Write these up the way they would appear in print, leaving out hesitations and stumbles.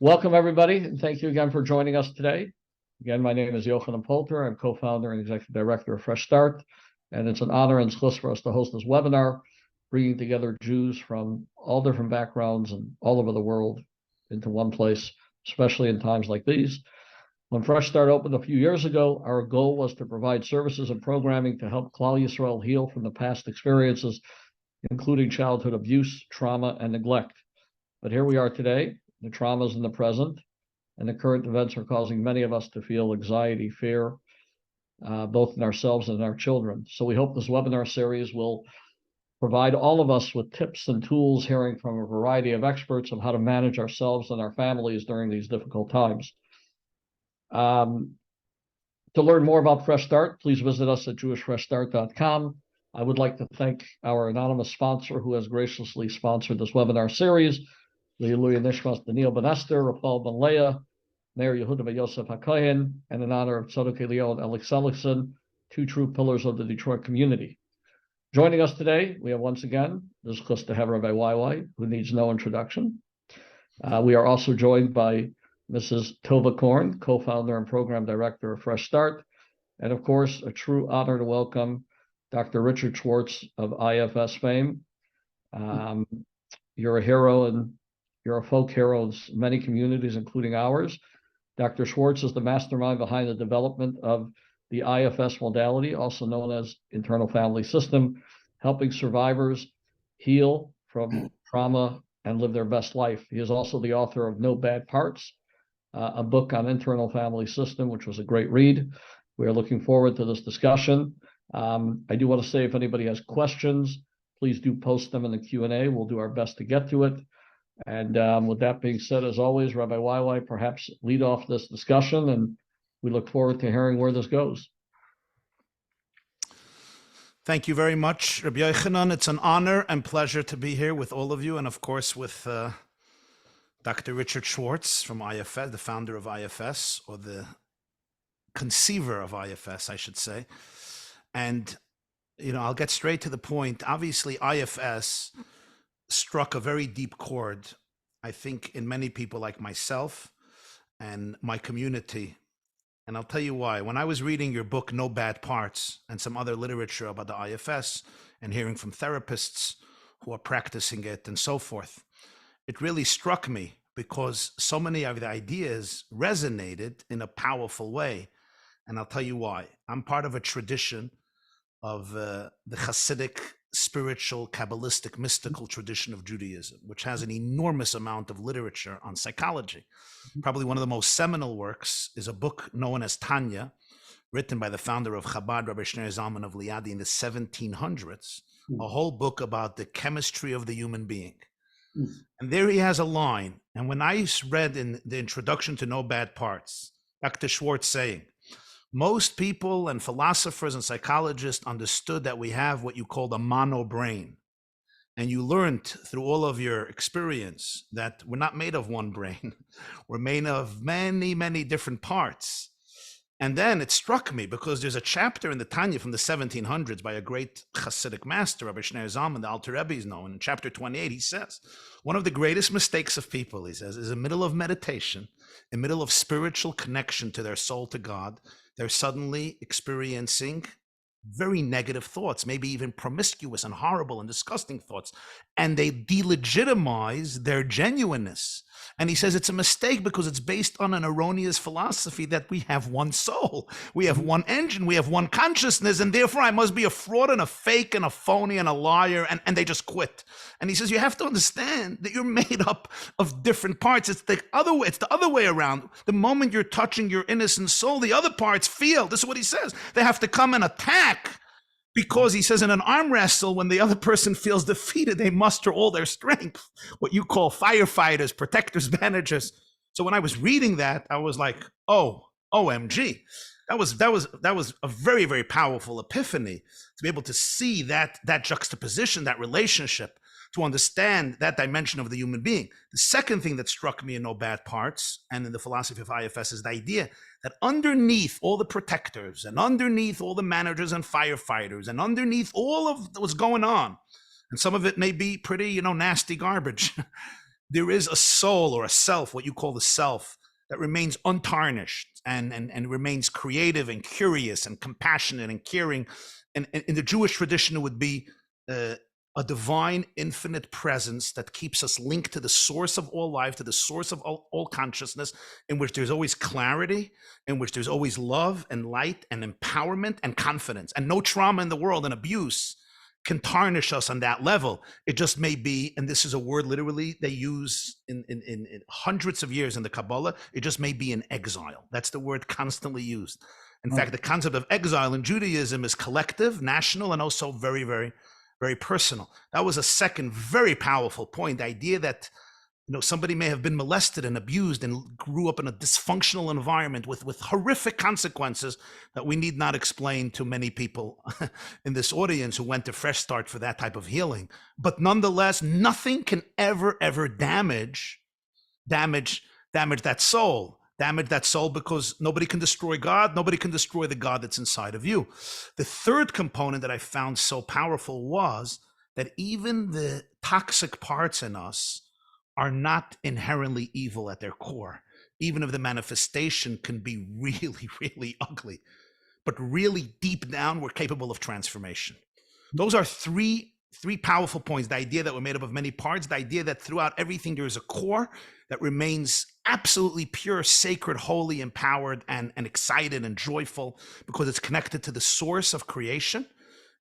Welcome, everybody, and thank you again for joining us today. Again, my name is Yochanan Polter. I'm co-founder and executive director of Fresh Start, and it's an honor and zchus for us to host this webinar, bringing together Jews from all different backgrounds and all over the world into one place, especially in times like these. When Fresh Start opened a few years ago, our goal was to provide services and programming to help Klal Yisrael heal from the past experiences, including childhood abuse, trauma, and neglect. But here we are today. The traumas in the present and the current events are causing many of us to feel anxiety, fear, both in ourselves and in our children. So we hope this webinar series will provide all of us with tips and tools, hearing from a variety of experts on how to manage ourselves and our families during these difficult times. To learn more about Fresh Start, please visit us at jewishfreshstart.com. I would like to thank our anonymous sponsor who has graciously sponsored this webinar series, לעילוי, נשמת, Daniel ben Aster, Rafal ben Leah, Mair, Yehuda ben Yosef, הכהן, and in honor of Tzadok, Eliyahu, and Seligson, two true pillars of the Detroit community. Joining us today, we have once again the zchus to have Rabbi YY, who needs no introduction. We are also joined by Mrs. Tova Korn, co-founder and program director of Fresh Start, and of course, a true honor to welcome Dr. Richard Schwartz of IFS fame. You're a hero and you're a folk hero in many communities, including ours. Dr. Schwartz is the mastermind behind the development of the IFS modality, also known as internal family system, helping survivors heal from trauma and live their best life. He is also the author of No Bad Parts, a book on internal family system, which was a great read. We are looking forward to this discussion. I do want to say, if anybody has questions, please do post them in the Q&A. We'll do our best to get to it. And with that being said, as always, Rabbi YY, perhaps lead off this discussion, and we look forward to hearing where this goes. Thank you very much, Rabbi Yochanan. It's an honor and pleasure to be here with all of you, and of course with Dr. Richard Schwartz from IFS, the founder of IFS, or the conceiver of IFS, I should say. And, you know, I'll get straight to the point. Obviously, IFS struck a very deep chord, I think, in many people like myself and my community. And I'll tell you why. When I was reading your book, No Bad Parts, and some other literature about the IFS and hearing from therapists who are practicing it and so forth, it really struck me because so many of the ideas resonated in a powerful way. And I'll tell you why. I'm part of a tradition of the Hasidic, spiritual, Kabbalistic, mystical tradition of Judaism, which has an enormous amount of literature on psychology. Probably one of the most seminal works is a book known as Tanya, written by the founder of Chabad, Rabbi Shneur Zalman of Liadi in the 1700s, a whole book about the chemistry of the human being. And there he has a line, and when I read in the introduction to No Bad Parts, Dr. Schwartz saying, most people and philosophers and psychologists understood that we have what you call the mono brain. And you learned through all of your experience that we're not made of one brain. We're made of many, many different parts. And then it struck me because there's a chapter in the Tanya from the 1700s by a great Hasidic master, Rabbi Shneur Zalman, the Alter Rebbe is known. In chapter 28, he says, one of the greatest mistakes of people, he says, is in the middle of meditation, in the middle of spiritual connection to their soul, to God, they're suddenly experiencing very negative thoughts, maybe even promiscuous and horrible and disgusting thoughts, and they delegitimize their genuineness. And he says it's a mistake because it's based on an erroneous philosophy that we have one soul, we have one engine, we have one consciousness, and therefore I must be a fraud and a fake and a phony and a liar, and they just quit. And he says you have to understand that you're made up of different parts. It's the other way around. The moment you're touching your innocent soul, the other parts feel. This is what he says. They have to come and attack. Because he says in an arm wrestle, when the other person feels defeated, they muster all their strength, what you call firefighters, protectors, managers. So when I was reading that, I was like, oh, OMG. That was a very, very powerful epiphany to be able to see that juxtaposition, that relationship, to understand that dimension of the human being. The second thing that struck me in No Bad Parts and in the philosophy of IFS is the idea that underneath all the protectors and underneath all the managers and firefighters and underneath all of what's going on, and some of it may be pretty, nasty garbage, there is a soul or a self, what you call the self, that remains untarnished and remains creative and curious and compassionate and caring. And in the Jewish tradition, it would be a divine infinite presence that keeps us linked to the source of all life, to the source of all consciousness, in which there's always clarity, in which there's always love and light and empowerment and confidence. And no trauma in the world and abuse can tarnish us on that level. It just may be, and this is a word literally they use in hundreds of years in the Kabbalah, it just may be an exile. That's the word constantly used. In fact, the concept of exile in Judaism is collective, national, and also very, very, very personal. That was a second very powerful point, the idea that somebody may have been molested and abused and grew up in a dysfunctional environment with horrific consequences that we need not explain to many people in this audience who went to Fresh Start for that type of healing. But nonetheless, nothing can ever damage that soul. Damage that soul, because nobody can destroy God. Nobody can destroy the God that's inside of you. The third component that I found so powerful was that even the toxic parts in us are not inherently evil at their core, even if the manifestation can be really, really ugly. But really deep down, we're capable of transformation. Those are three powerful points. The idea that we're made up of many parts, the idea that throughout everything there is a core that remains absolutely pure, sacred, holy, empowered, and excited and joyful because it's connected to the source of creation.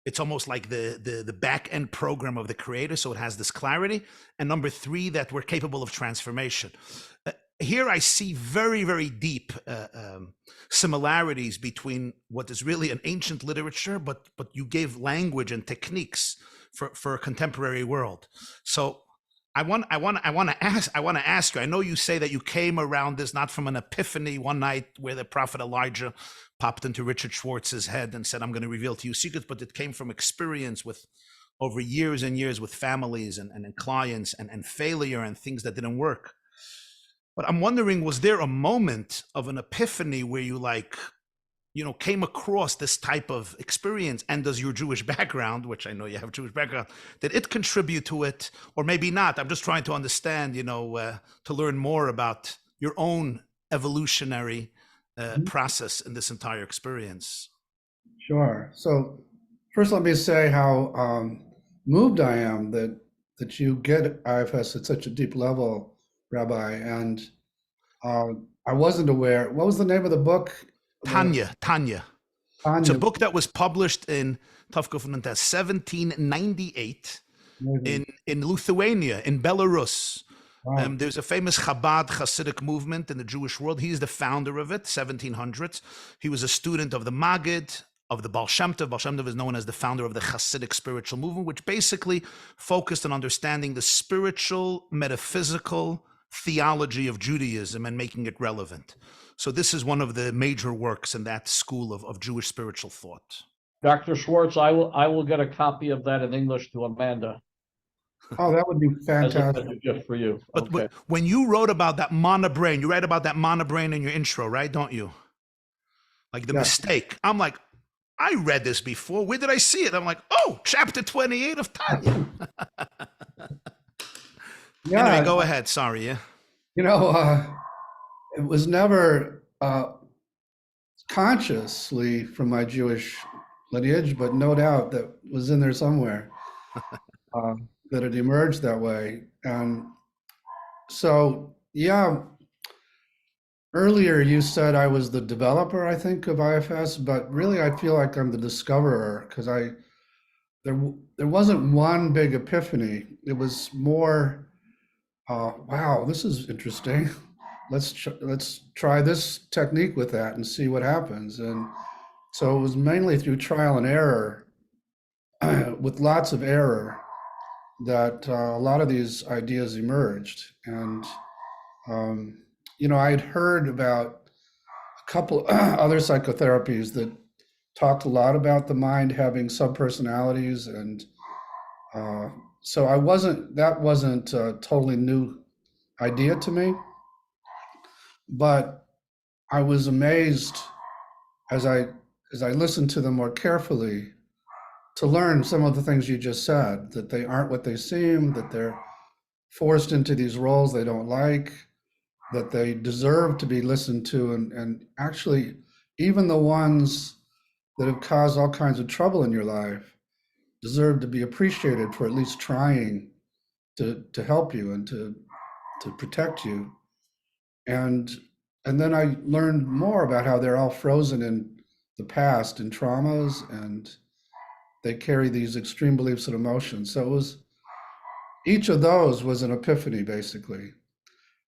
It's almost like the back end program of the creator, so it has this clarity. And number three, that we're capable of transformation. Here I see very, very deep similarities between what is really an ancient literature, but you gave language and techniques for a contemporary world. So I want to ask you. I know you say that you came around this not from an epiphany one night where the prophet Elijah popped into Richard Schwartz's head and said, "I'm going to reveal to you secrets," but it came from experience with over years and years with families and clients and failure and things that didn't work. But I'm wondering, was there a moment of an epiphany where you came across this type of experience, and does your Jewish background, which I know you have Jewish background, did it contribute to it, or maybe not? I'm just trying to understand, to learn more about your own evolutionary process in this entire experience. Sure. So first, let me say how moved I am that you get IFS at such a deep level, Rabbi, and I wasn't aware. What was the name of the book? Tanya. It's a book that was published in 1798 in Lithuania, in Belarus. Wow. There's a famous Chabad Hasidic movement in the Jewish world. He's the founder of it, 1700s. He was a student of the Maggid, of the Baal Shem Tov. Baal Shem Tov is known as the founder of the Hasidic spiritual movement, which basically focused on understanding the spiritual, metaphysical theology of Judaism and making it relevant. So this is one of the major works in that school of Jewish spiritual thought. Dr. Schwartz, I will get a copy of that in English to Amanda. Oh, that would be fantastic. As a gift for you. But when you wrote about that mana brain, you write about that mana brain in your intro, right? Don't you? Like the mistake. I'm like, I read this before. Where did I see it? I'm like, oh, chapter 28 of Tanya. Yeah. Anyway, go ahead. Sorry. Yeah. It was never consciously from my Jewish lineage, but no doubt that was in there somewhere, that it emerged that way. And so, yeah, earlier you said I was the developer, I think, of IFS, but really I feel like I'm the discoverer, because there wasn't one big epiphany. It was more, wow, this is interesting. Let's try this technique with that and see what happens. And so it was mainly through trial and error, with lots of error, that a lot of these ideas emerged. And I had heard about a couple other psychotherapies that talked a lot about the mind having subpersonalities, and so that wasn't a totally new idea to me. But I was amazed as I listened to them more carefully to learn some of the things you just said, that they aren't what they seem, that forced into these roles they don't like, that they deserve to be listened to, and actually even the ones that have caused all kinds of trouble in your life deserve to be appreciated for at least trying to help you and to protect you. And then I learned more about how they're all frozen in the past and traumas, and they carry these extreme beliefs and emotions. So it was, each of those was an epiphany, basically.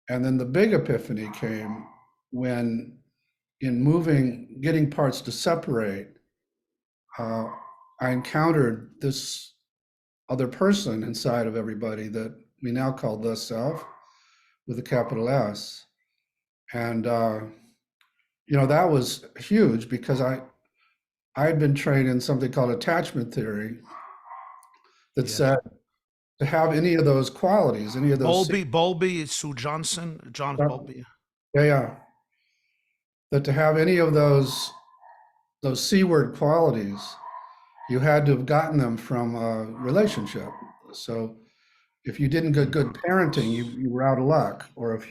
And then the big epiphany came when, in getting parts to separate, I encountered this other person inside of everybody that we now call the self, with a capital S. And, that was huge, because I had been trained in something called attachment theory that said to have any of those qualities, any of those... Bowlby, Sue Johnson, John Bowlby. Yeah. That to have any of those C-word qualities, you had to have gotten them from a relationship. So if you didn't get good parenting, you were out of luck. Or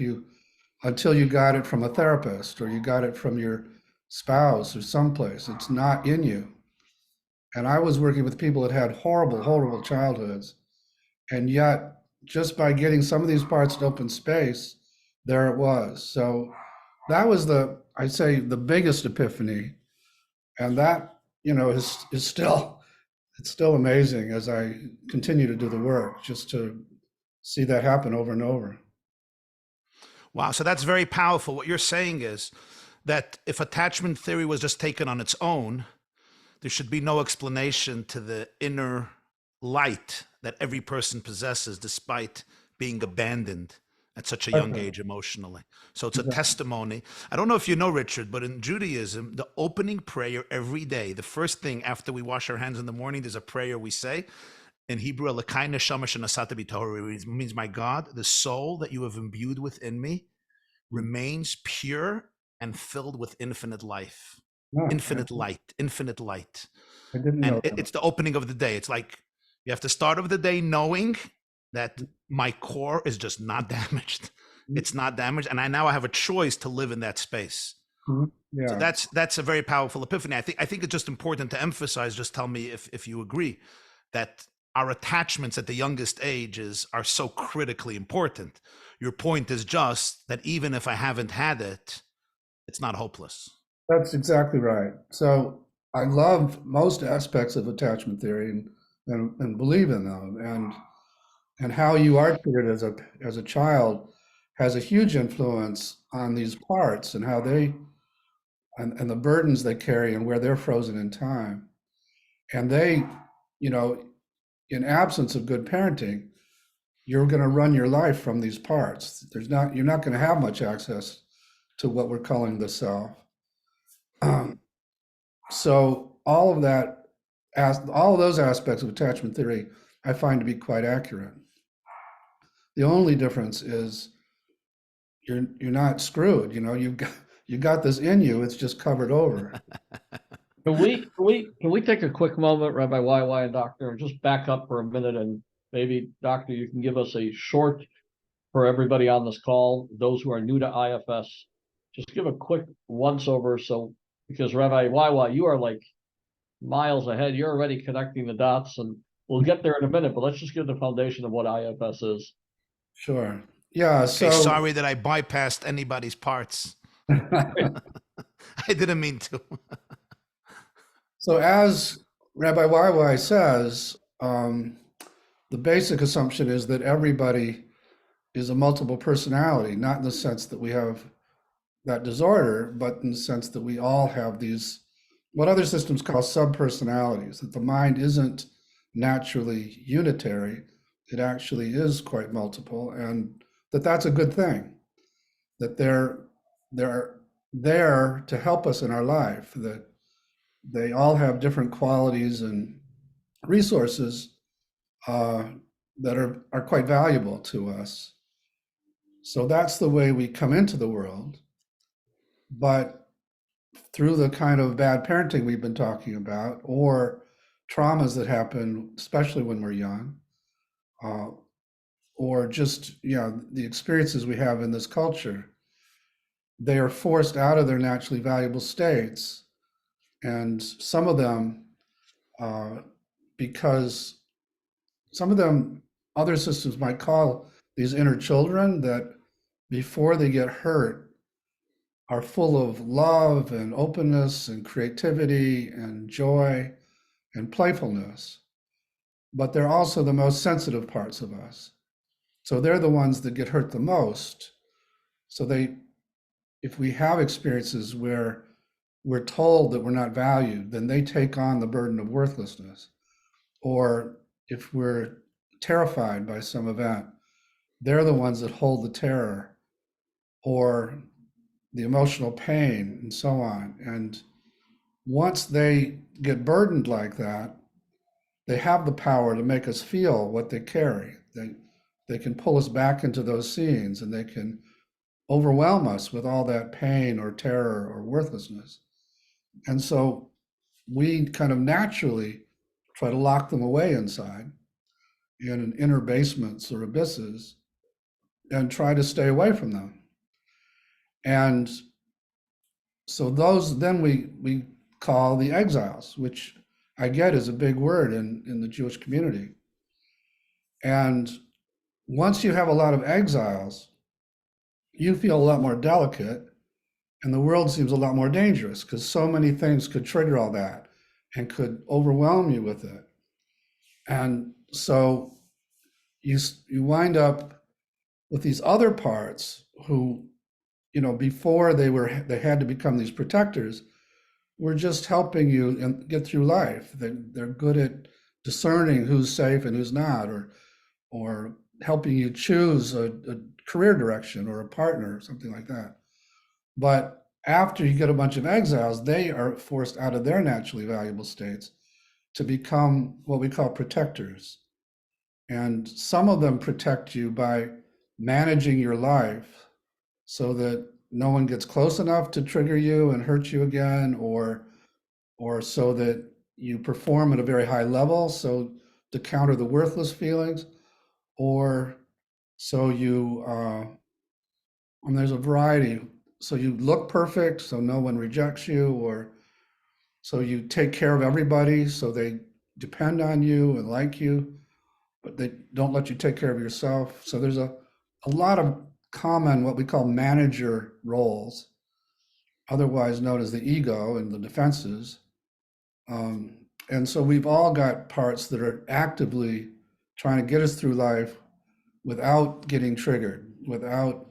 until you got it from a therapist, or you got it from your spouse or someplace, it's not in you. And I was working with people that had horrible, horrible childhoods. And yet, just by getting some of these parts to open space, there it was. So that was I'd say the biggest epiphany. And that, is still, it's still amazing as I continue to do the work, just to see that happen over and over. Wow, so that's very powerful. What you're saying is that if attachment theory was just taken on its own, there should be no explanation to the inner light that every person possesses, despite being abandoned at such a young age emotionally. So it's a testimony. I don't know if you know, Richard, but in Judaism, the opening prayer every day, the first thing after we wash our hands in the morning, there's a prayer we say. In Hebrew, Elokai neshama shenasata bi tahora, means, my God, the soul that you have imbued within me remains pure and filled with infinite life, infinite light. I didn't know that. It's the opening of the day. It's like you have to start of the day knowing that my core is just not damaged. It's not damaged, and I have a choice to live in that space. Yeah. So that's a very powerful epiphany. I think it's just important to emphasize. Just tell me if you agree that our attachments at the youngest ages are so critically important. Your point is just that even if I haven't had it, it's not hopeless. That's exactly right. So I love most aspects of attachment theory and believe in them, and how you are treated as a child has a huge influence on these parts, and how they and the burdens they carry, and where they're frozen in time. And they, in absence of good parenting, you're going to run your life from these parts. You're not going to have much access to what we're calling the self. So all of those aspects of attachment theory, I find to be quite accurate. The only difference is you're not screwed. You got this in you. It's just covered over. Can we take a quick moment, Rabbi YY and Doctor, and just back up for a minute, and maybe, Doctor, you can give us a short, for everybody on this call, those who are new to IFS, just give a quick once over. So, because Rabbi YY, you are like miles ahead. You're already connecting the dots, and we'll get there in a minute, but let's just give the foundation of what IFS is. Sure. Yeah. So sorry that I bypassed anybody's parts. I didn't mean to. So as Rabbi YY says, the basic assumption is that everybody is a multiple personality, not in the sense that we have that disorder, but in the sense that we all have these, what other systems call subpersonalities, that the mind isn't naturally unitary. It actually is quite multiple, and that's a good thing, that they're there to help us in our life, that they all have different qualities and resources that are quite valuable to us. So that's the way we come into the world. But through the kind of bad parenting we've been talking about, or traumas that happen, especially when we're young, or just, the experiences we have in this culture, they are forced out of their naturally valuable states. And some of them, because some of them, other systems might call these inner children that before they get hurt are full of love and openness and creativity and joy and playfulness. But they're also the most sensitive parts of us. So they're the ones that get hurt the most. So if we have experiences where we're told that we're not valued, then they take on the burden of worthlessness. Or if we're terrified by some event, they're the ones that hold the terror or the emotional pain and so on. And once they get burdened like that, they have the power to make us feel what they carry. They can pull us back into those scenes, and they can overwhelm us with all that pain or terror or worthlessness. And so we kind of naturally try to lock them away inside in inner basements or abysses and try to stay away from them. And so those then we call the exiles, which I get is a big word in the Jewish community. And once you have a lot of exiles, you feel a lot more delicate, and the world seems a lot more dangerous because so many things could trigger all that and could overwhelm you with it. And so you wind up with these other parts who, before they had to become these protectors, were just helping you get through life. They're good at discerning who's safe and who's not, or helping you choose a career direction or a partner or something like that. But after you get a bunch of exiles, they are forced out of their naturally valuable states to become what we call protectors. And some of them protect you by managing your life so that no one gets close enough to trigger you and hurt you again, or so that you perform at a very high level, so to counter the worthless feelings, or so you, and there's a variety. So you look perfect, so no one rejects you, or so you take care of everybody, so they depend on you and like you, but they don't let you take care of yourself. So there's a lot of common, what we call manager roles, otherwise known as the ego and the defenses. And so we've all got parts that are actively trying to get us through life without getting triggered, without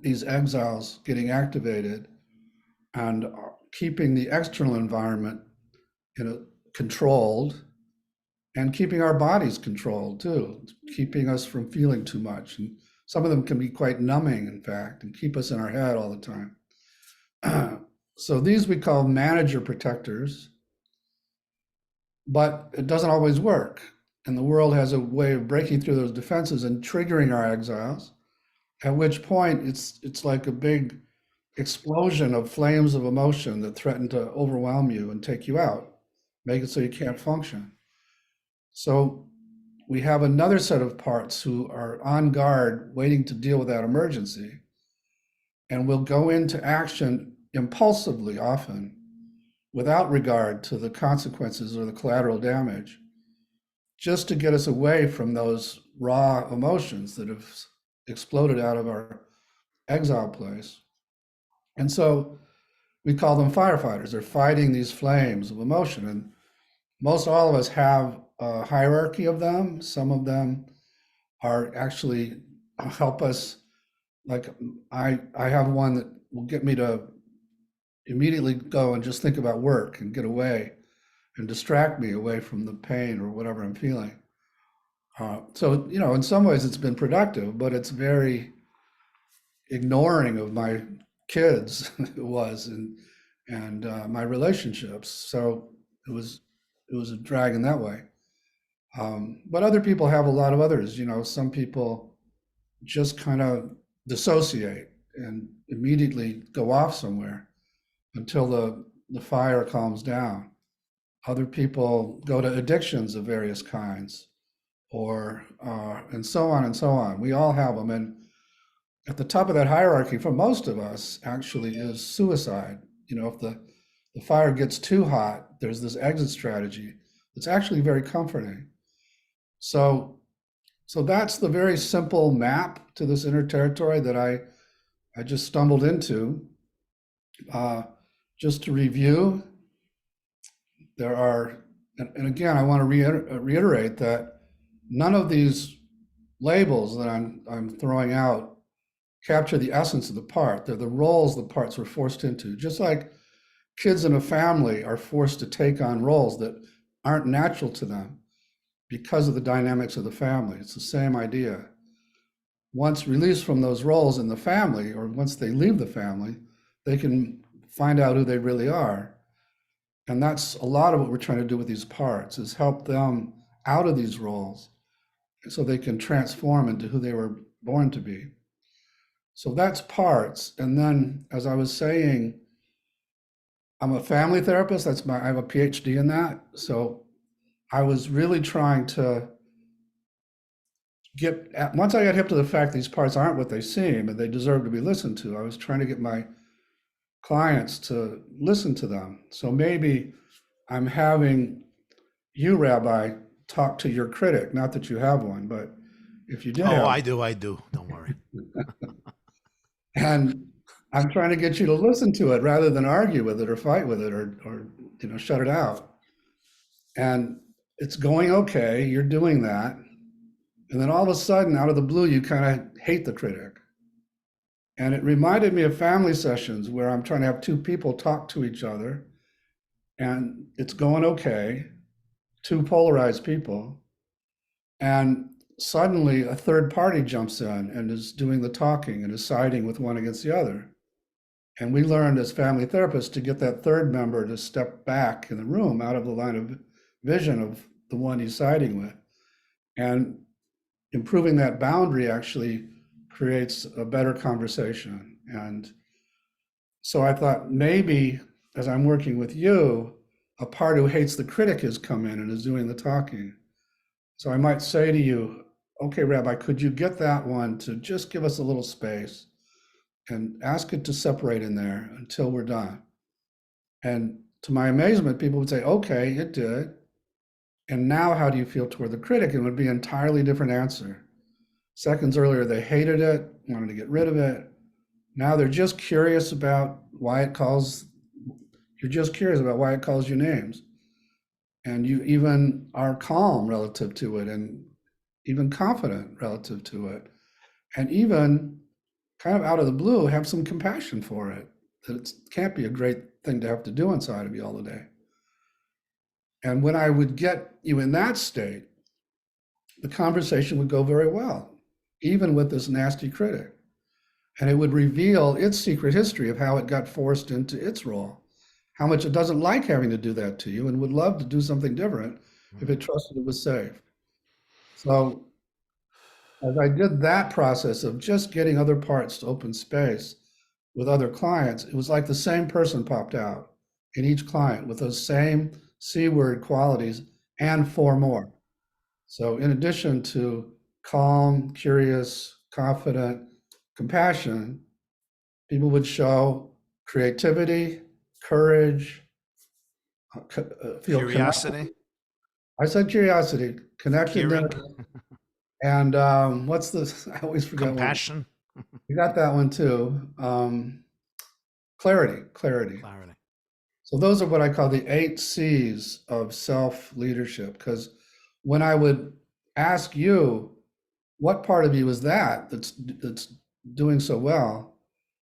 these exiles getting activated, and keeping the external environment controlled, and keeping our bodies controlled too, keeping us from feeling too much. And some of them can be quite numbing, in fact, and keep us in our head all the time. So these we call manager protectors, but it doesn't always work. And the world has a way of breaking through those defenses and triggering our exiles, at which point it's like a big explosion of flames of emotion that threaten to overwhelm you and take you out, make it so you can't function. So we have another set of parts who are on guard, waiting to deal with that emergency, and will go into action impulsively, often without regard to the consequences or the collateral damage, just to get us away from those raw emotions that have exploded out of our exile place. And so we call them firefighters. They're fighting these flames of emotion. And most all of us have a hierarchy of them. Some of them are actually help us. Like I have one that will get me to immediately go and just think about work and get away and distract me away from the pain or whatever I'm feeling. So, in some ways it's been productive, but it's very ignoring of my kids it was, and my relationships. So it was a drag in that way. But other people have a lot of others. Some people just kind of dissociate and immediately go off somewhere until the fire calms down. Other people go to addictions of various kinds, or and so on and so on. We all have them. And at the top of that hierarchy for most of us actually is suicide. If the fire gets too hot, there's this exit strategy. It's actually very comforting. So that's the very simple map to this inner territory that I just stumbled into. Just to review, there are, and again, I want to reiterate that none of these labels that I'm throwing out capture the essence of the part. They're the roles the parts were forced into. Just like kids in a family are forced to take on roles that aren't natural to them because of the dynamics of the family. It's the same idea. Once released from those roles in the family, or once they leave the family, they can find out who they really are. And that's a lot of what we're trying to do with these parts, is help them out of these roles so they can transform into who they were born to be. So that's parts. And then, as I was saying, I'm a family therapist. I have a PhD in that. So I was really trying to once I got hip to the fact these parts aren't what they seem and they deserve to be listened to, I was trying to get my clients to listen to them. So maybe I'm having you, Rabbi, talk to your critic. Not that you have one, but if you did. Oh, I do. Don't worry. And I'm trying to get you to listen to it rather than argue with it or fight with it or shut it out. And it's going okay. You're doing that. And then all of a sudden, out of the blue, you kind of hate the critic. And it reminded me of family sessions where I'm trying to have two people talk to each other, and it's going okay, two polarized people. And suddenly a third party jumps in and is doing the talking and is siding with one against the other. And we learned as family therapists to get that third member to step back in the room out of the line of vision of the one he's siding with. And improving that boundary actually creates a better conversation. And so I thought maybe as I'm working with you, a part who hates the critic has come in and is doing the talking. So I might say to you, okay, Rabbi, could you get that one to just give us a little space and ask it to separate in there until we're done? And to my amazement, people would say, okay, it did. And now how do you feel toward the critic? It would be an entirely different answer. Seconds earlier, they hated it, wanted to get rid of it. Now they're just curious about why it calls, you're just curious about why it calls you names. And you even are calm relative to it and even confident relative to it. And even kind of out of the blue, have some compassion for it, that it can't be a great thing to have to do inside of you all the day. And when I would get you in that state, the conversation would go very well, even with this nasty critic. And it would reveal its secret history of how it got forced into its role, how much it doesn't like having to do that to you and would love to do something different if it trusted it was safe. So as I did that process of just getting other parts to open space with other clients, it was like the same person popped out in each client with those same C-word qualities and 4 more. So in addition to calm, curious, confident, compassion, people would show creativity, courage, feel curiosity. Connected. I said curiosity, connectedness, and what's this? I always forget. Compassion. You got that one too. Clarity. So those are what I call the 8 C's of self-leadership. Because when I would ask you, what part of you is that's doing so well,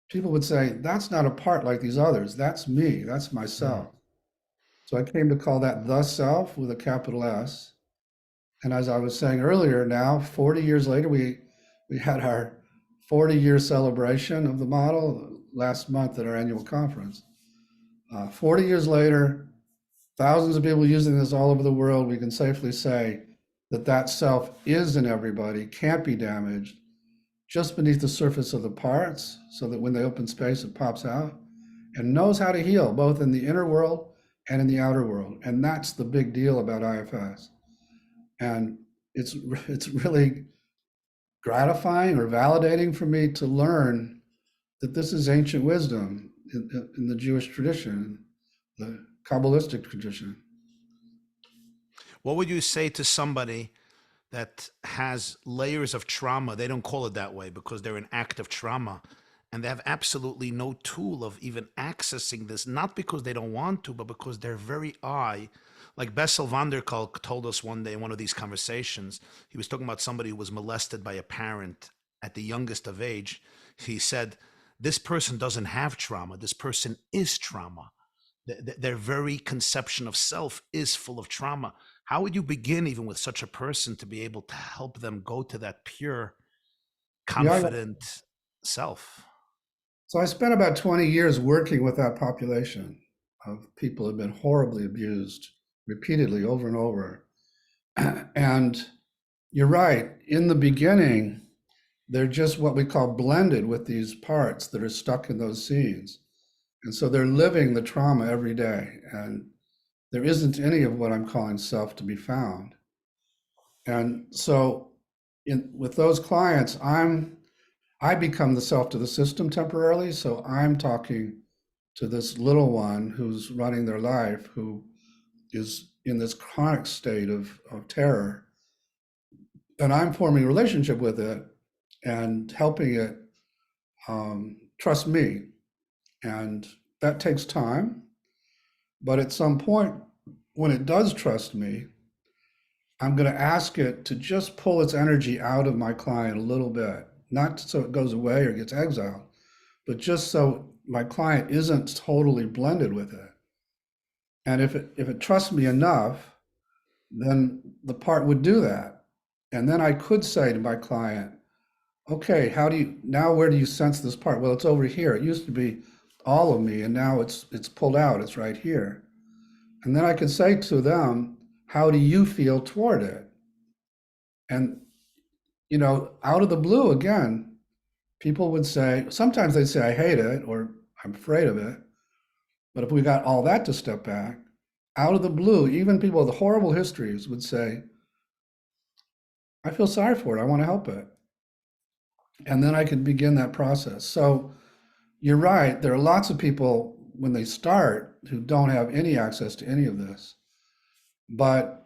people would say, that's not a part like these others. That's me. That's myself. So I came to call that the self with a capital S. And as I was saying earlier, now 40 years later, we had our 40-year celebration of the model last month at our annual conference. 40 years later, thousands of people using this all over the world, we can safely say that that self is in everybody, can't be damaged, just beneath the surface of the parts, so that when they open space, it pops out, and knows how to heal, both in the inner world and in the outer world. And that's the big deal about IFS. And it's really gratifying or validating for me to learn that this is ancient wisdom in the Jewish tradition, the Kabbalistic tradition. What would you say to somebody that has layers of trauma? They don't call it that way because they're in active trauma, and they have absolutely no tool of even accessing this, not because they don't want to, but because their very eye, like Bessel van der Kolk told us one day in one of these conversations, he was talking about somebody who was molested by a parent at the youngest of age. He said, this person doesn't have trauma. This person is trauma. Their very conception of self is full of trauma. How would you begin even with such a person to be able to help them go to that pure, confident self? So I spent about 20 years working with that population of people who have been horribly abused repeatedly over and over. And you're right, in the beginning, they're just what we call blended with these parts that are stuck in those scenes. And so they're living the trauma every day. And there isn't any of what I'm calling self to be found. And so with those clients, I become the self to the system temporarily. So I'm talking to this little one who's running their life, who is in this chronic state of terror. And I'm forming a relationship with it and helping it trust me. And that takes time. But at some point, when it does trust me, I'm going to ask it to just pull its energy out of my client a little bit, not so it goes away or gets exiled, but just so my client isn't totally blended with it. And if it trusts me enough, then the part would do that. And then I could say to my client, okay, where do you sense this part? Well, it's over here. It used to be all of me, and now it's pulled out. It's right here. And then I could say to them, how do you feel toward it? And, out of the blue, again, people would say, sometimes they'd say, I hate it, or I'm afraid of it. But if we got all that to step back, out of the blue, even people with horrible histories would say, I feel sorry for it. I want to help it. And then I could begin that process. So you're right. There are lots of people when they start who don't have any access to any of this. But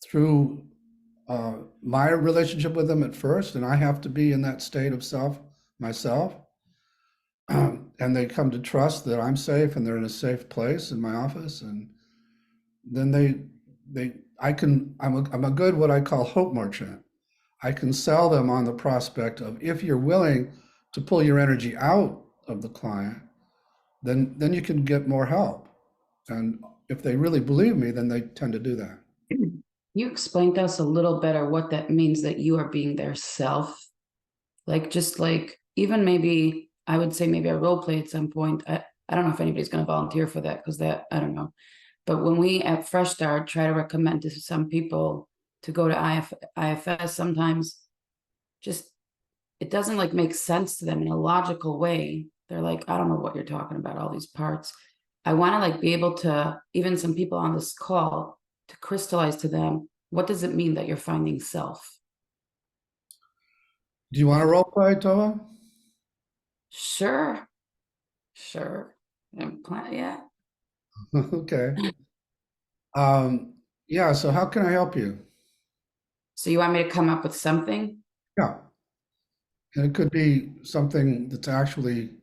through my relationship with them at first, and I have to be in that state of self myself, and they come to trust that I'm safe and they're in a safe place in my office, and then I'm a good, what I call hope merchant. I can sell them on the prospect of, if you're willing to pull your energy out of the client, then you can get more help. And if they really believe me, then they tend to do that. You explained to us a little better what that means, that you are being their self. Even maybe, I would say maybe a role play at some point. I don't know if anybody's going to volunteer for that, because I don't know. But when we at Fresh Start try to recommend to some people to go to IFS, sometimes it doesn't make sense to them in a logical way. They're like, I don't know what you're talking about, all these parts. I want to be able to, even some people on this call, to crystallize to them, what does it mean that you're finding self? Do you want to role play, Tova? Sure. Yeah. Okay. Yeah, so how can I help you? So you want me to come up with something? Yeah. And it could be something that's actually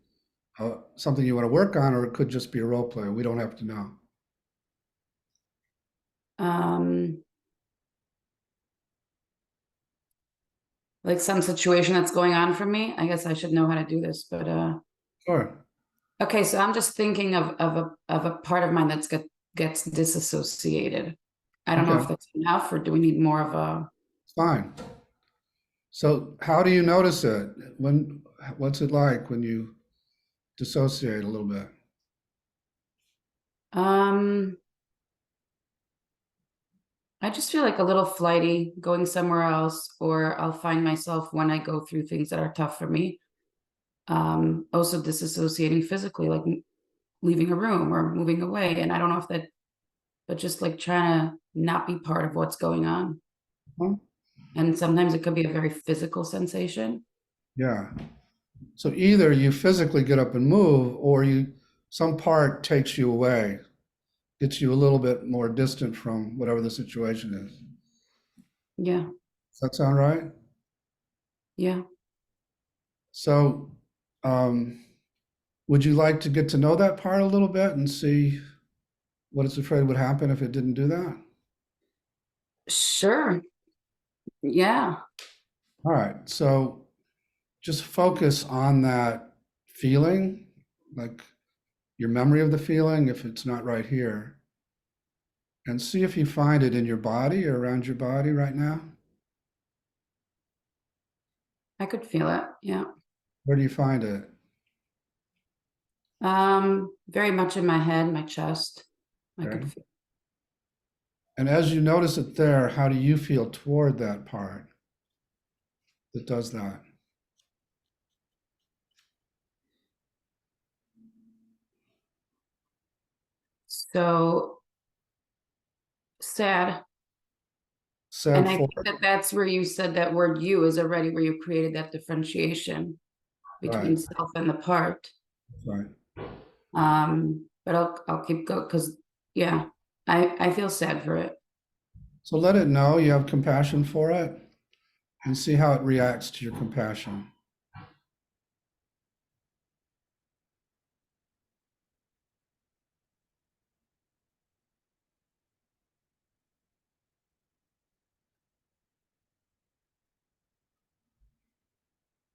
something you want to work on, or it could just be a role play. We don't have to know. Like some situation that's going on for me. I guess I should know how to do this, but Sure. okay, so I'm just thinking of a part of mine that gets disassociated. I don't know if that's enough, or do we need more of a? It's fine. So how do you notice it? What's it like when you dissociate a little bit? I just feel like a little flighty, going somewhere else, or I'll find myself when I go through things that are tough for me. Also disassociating physically, like leaving a room or moving away. And I don't know if that, but just trying to not be part of what's going on. And sometimes it could be a very physical sensation. Yeah. So either you physically get up and move, or some part takes you away, gets you a little bit more distant from whatever the situation is. Yeah. Does that sound right? Yeah. So, would you like to get to know that part a little bit and see what it's afraid would happen if it didn't do that? Sure. Yeah. All right. So just focus on that feeling, like your memory of the feeling, if it's not right here, and see if you find it in your body or around your body right now. I could feel it. Yeah. Where do you find it? Very much in my head, my chest. I Okay. could feel. And as you notice it there, how do you feel toward that part that does that? So sad. Sad And I for think that that's where you said that word "you" is already where you created that differentiation between Right. self and the part. Right. But I'll keep going because yeah, I feel sad for it. So let it know you have compassion for it and see how it reacts to your compassion.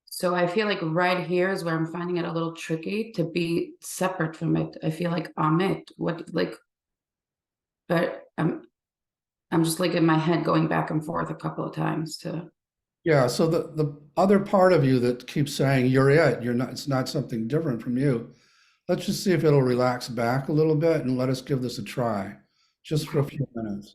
So I feel like right here is where I'm finding it a little tricky to be separate from it. I feel like I'm it. But I'm just like in my head going back and forth a couple of times to. Yeah, so the other part of you that keeps saying you're it, you're not, it's not something different from you. Let's just see if it'll relax back a little bit and let us give this a try, just for a few minutes.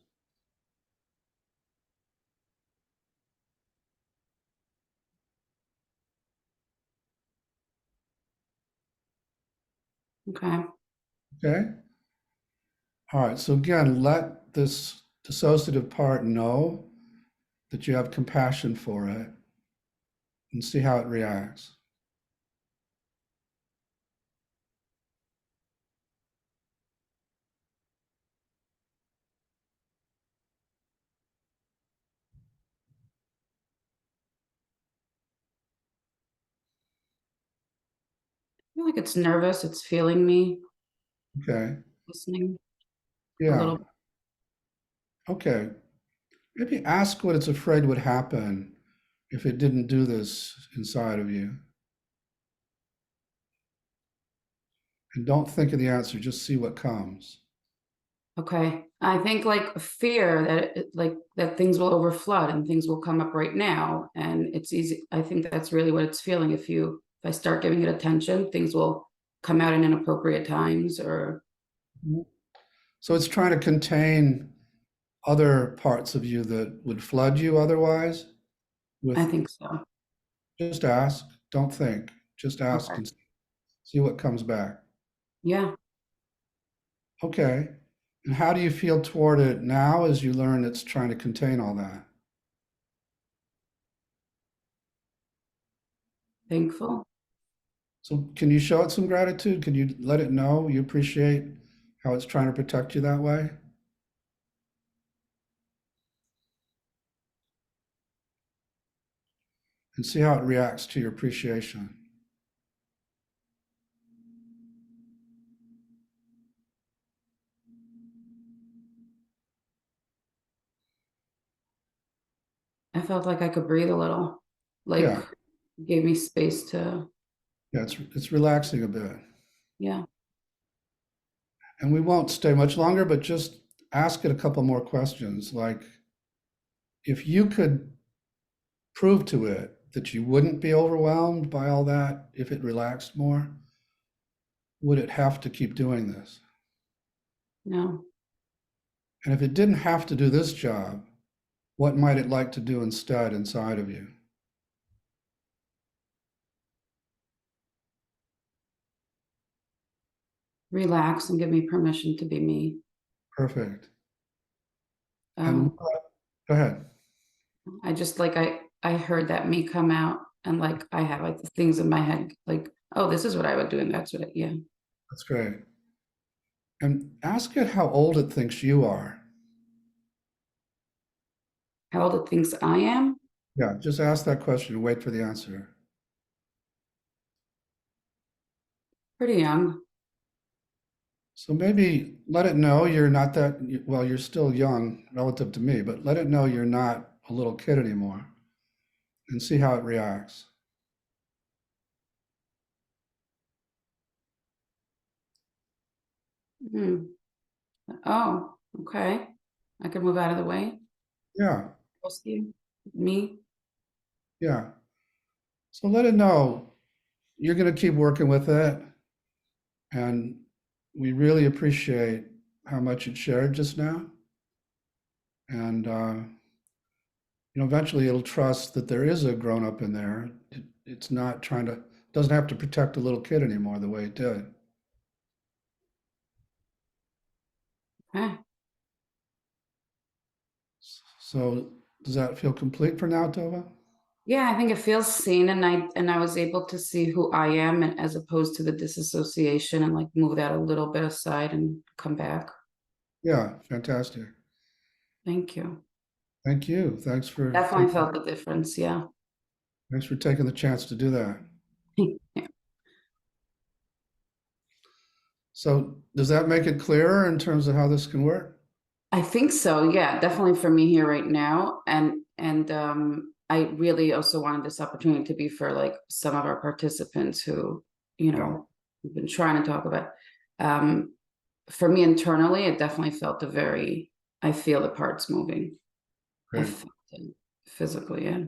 Okay. Okay? All right, so again, let this dissociative part know that you have compassion for it and see how it reacts. I feel like it's nervous. It's feeling me, Okay, listening a yeah, little. okay. Maybe ask what it's afraid would happen if it didn't do this inside of you. And don't think of the answer, just see what comes. Okay. I think like fear that like that things will overflood and things will come up right now. And it's easy. I think that's really what it's feeling. If I start giving it attention, things will come out in inappropriate times or. So it's trying to contain other parts of you that would flood you otherwise. I think so. Just ask, don't think, just ask Okay. and see what comes back. Yeah. Okay. And how do you feel toward it now as you learn it's trying to contain all that? Thankful. So can you show it some gratitude? Can you let it know you appreciate how it's trying to protect you that way? And see how it reacts to your appreciation. I felt like I could breathe a little, like Yeah. gave me space to. Yeah, it's relaxing a bit. Yeah. And we won't stay much longer, but just ask it a couple more questions. Like, if you could prove to it that you wouldn't be overwhelmed by all that if it relaxed more, would it have to keep doing this? No. And if it didn't have to do this job, what might it like to do instead inside of you? Relax and give me permission to be me. Perfect. And go ahead. I just like, I heard that me come out, and like, I have like things in my head, like, oh, this is what I would do. And that's what, yeah. That's great. And ask it how old it thinks you are. How old it thinks I am? Yeah, just ask that question and wait for the answer. Pretty young. So maybe let it know you're not that, well, you're still young relative to me, but let it know you're not a little kid anymore and see how it reacts. Oh, okay. I could move out of the way. Yeah, Trust you. Me. yeah. So let it know you're going to keep working with it. And we really appreciate how much it shared just now. And, eventually it'll trust that there is a grown up in there. It's not doesn't have to protect a little kid anymore the way it did. Okay. So does that feel complete for now, Tova? Yeah, I think it feels seen, and I was able to see who I am, and as opposed to the disassociation, and like move that a little bit aside and come back. Yeah, fantastic. Thank you. Thank you. Thanks for Definitely felt the difference. Yeah. Thanks for taking the chance to do that. Yeah. So does that make it clearer in terms of how this can work? I think so. Yeah, definitely for me here right now. And I really also wanted this opportunity to be for like some of our participants who, we've been trying to talk about. For me internally, it definitely felt I feel the parts moving. Great. I felt it physically, yeah.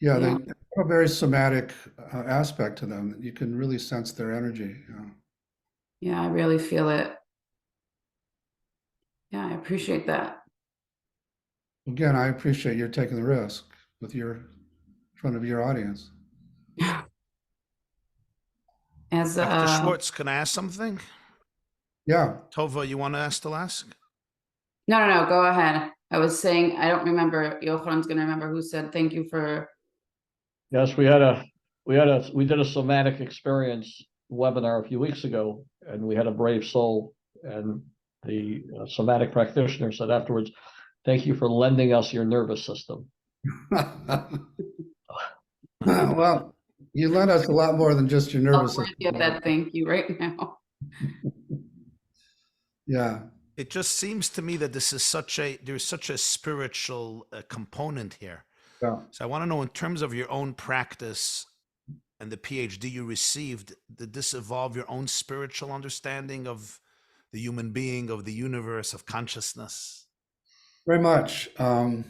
Yeah, they have a very somatic aspect to them. You can really sense their energy. Yeah, I really feel it. Yeah, I appreciate that. Again, I appreciate your taking the risk with in front of your audience. As Dr. Schwartz, can I ask something? Yeah. Tova, you want to still ask? No, go ahead. I was saying, I don't remember, Yochanan's gonna remember who said thank you for. Yes, we did a somatic experience webinar a few weeks ago, and we had a brave soul, and the somatic practitioner said afterwards, "Thank you for lending us your nervous system." Well, you lent us a lot more than just your nervous system. Get that thank you right now. Yeah. It just seems to me that there's such a spiritual component here. Yeah. So I want to know, in terms of your own practice and the PhD you received, did this evolve your own spiritual understanding of the human being, of the universe, of consciousness? Very much. I'm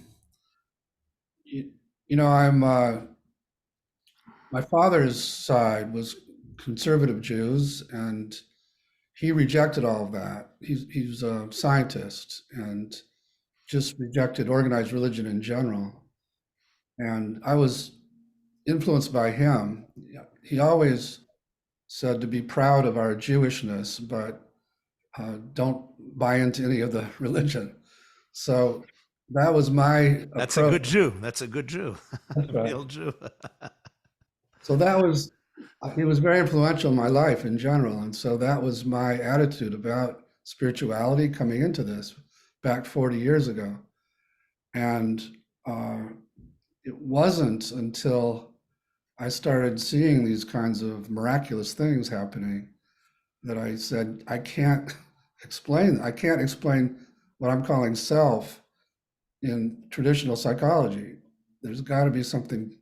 my father's side was conservative Jews, and he rejected all of that. He's a scientist and just rejected organized religion in general. And I was influenced by him. He always said to be proud of our Jewishness, but don't buy into any of the religion. So that was my That's approach. A good Jew. That's a good Jew. That's right. Real Jew. So he was very influential in my life in general. And so that was my attitude about spirituality coming into this back 40 years ago. And it wasn't until I started seeing these kinds of miraculous things happening that I said, I can't explain what I'm calling self in traditional psychology. There's got to be something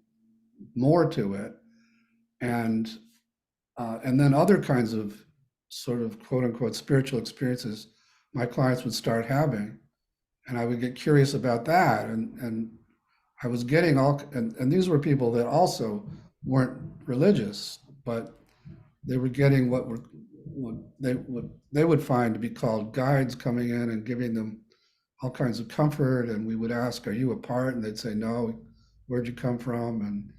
more to it. And then other kinds of sort of quote unquote spiritual experiences my clients would start having. And I would get curious about that. And I was getting and these were people that also weren't religious, but they were getting what they would find to be called guides coming in and giving them all kinds of comfort. And we would ask, are you a part? And they'd say, no, where'd you come from? And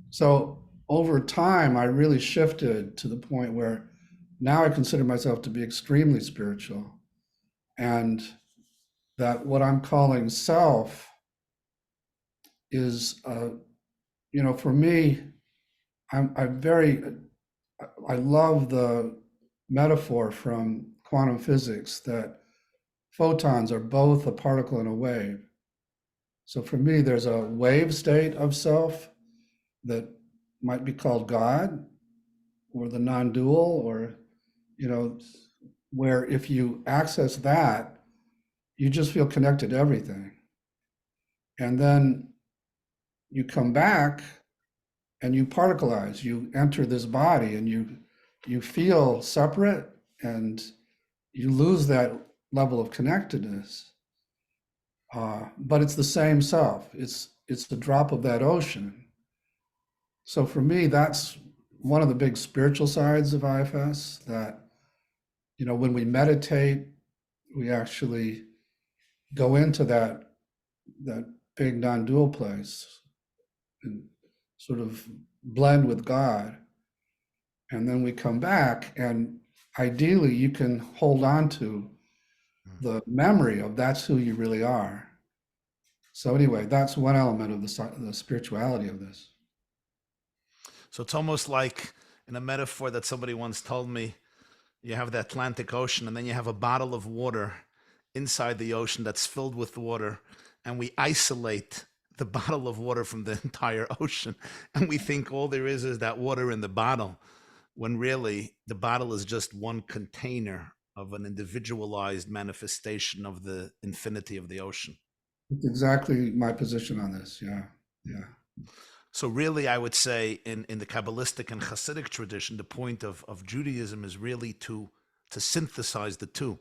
so over time, I really shifted to the point where now I consider myself to be extremely spiritual. And that what I'm calling self is, for me, I love the metaphor from quantum physics that photons are both a particle and a wave. So for me, there's a wave state of self that might be called God or the non-dual, or, where if you access that, you just feel connected to everything. And then you come back and you particleize, you enter this body and you feel separate and you lose that level of connectedness. But it's the same self. It's the drop of that ocean. So for me, that's one of the big spiritual sides of IFS, that, when we meditate, we actually go into that big non-dual place and sort of blend with God. And then we come back, and ideally you can hold on to the memory of that's who you really are. So anyway, that's one element of the spirituality of this. So it's almost like, in a metaphor that somebody once told me, you have the Atlantic Ocean and then you have a bottle of water inside the ocean that's filled with water, and we isolate the bottle of water from the entire ocean, and we think all there is that water in the bottle, when really the bottle is just one container of an individualized manifestation of the infinity of the ocean. It's exactly my position on this. Yeah. So really, I would say in the Kabbalistic and Hasidic tradition, the point of Judaism is really to synthesize the two.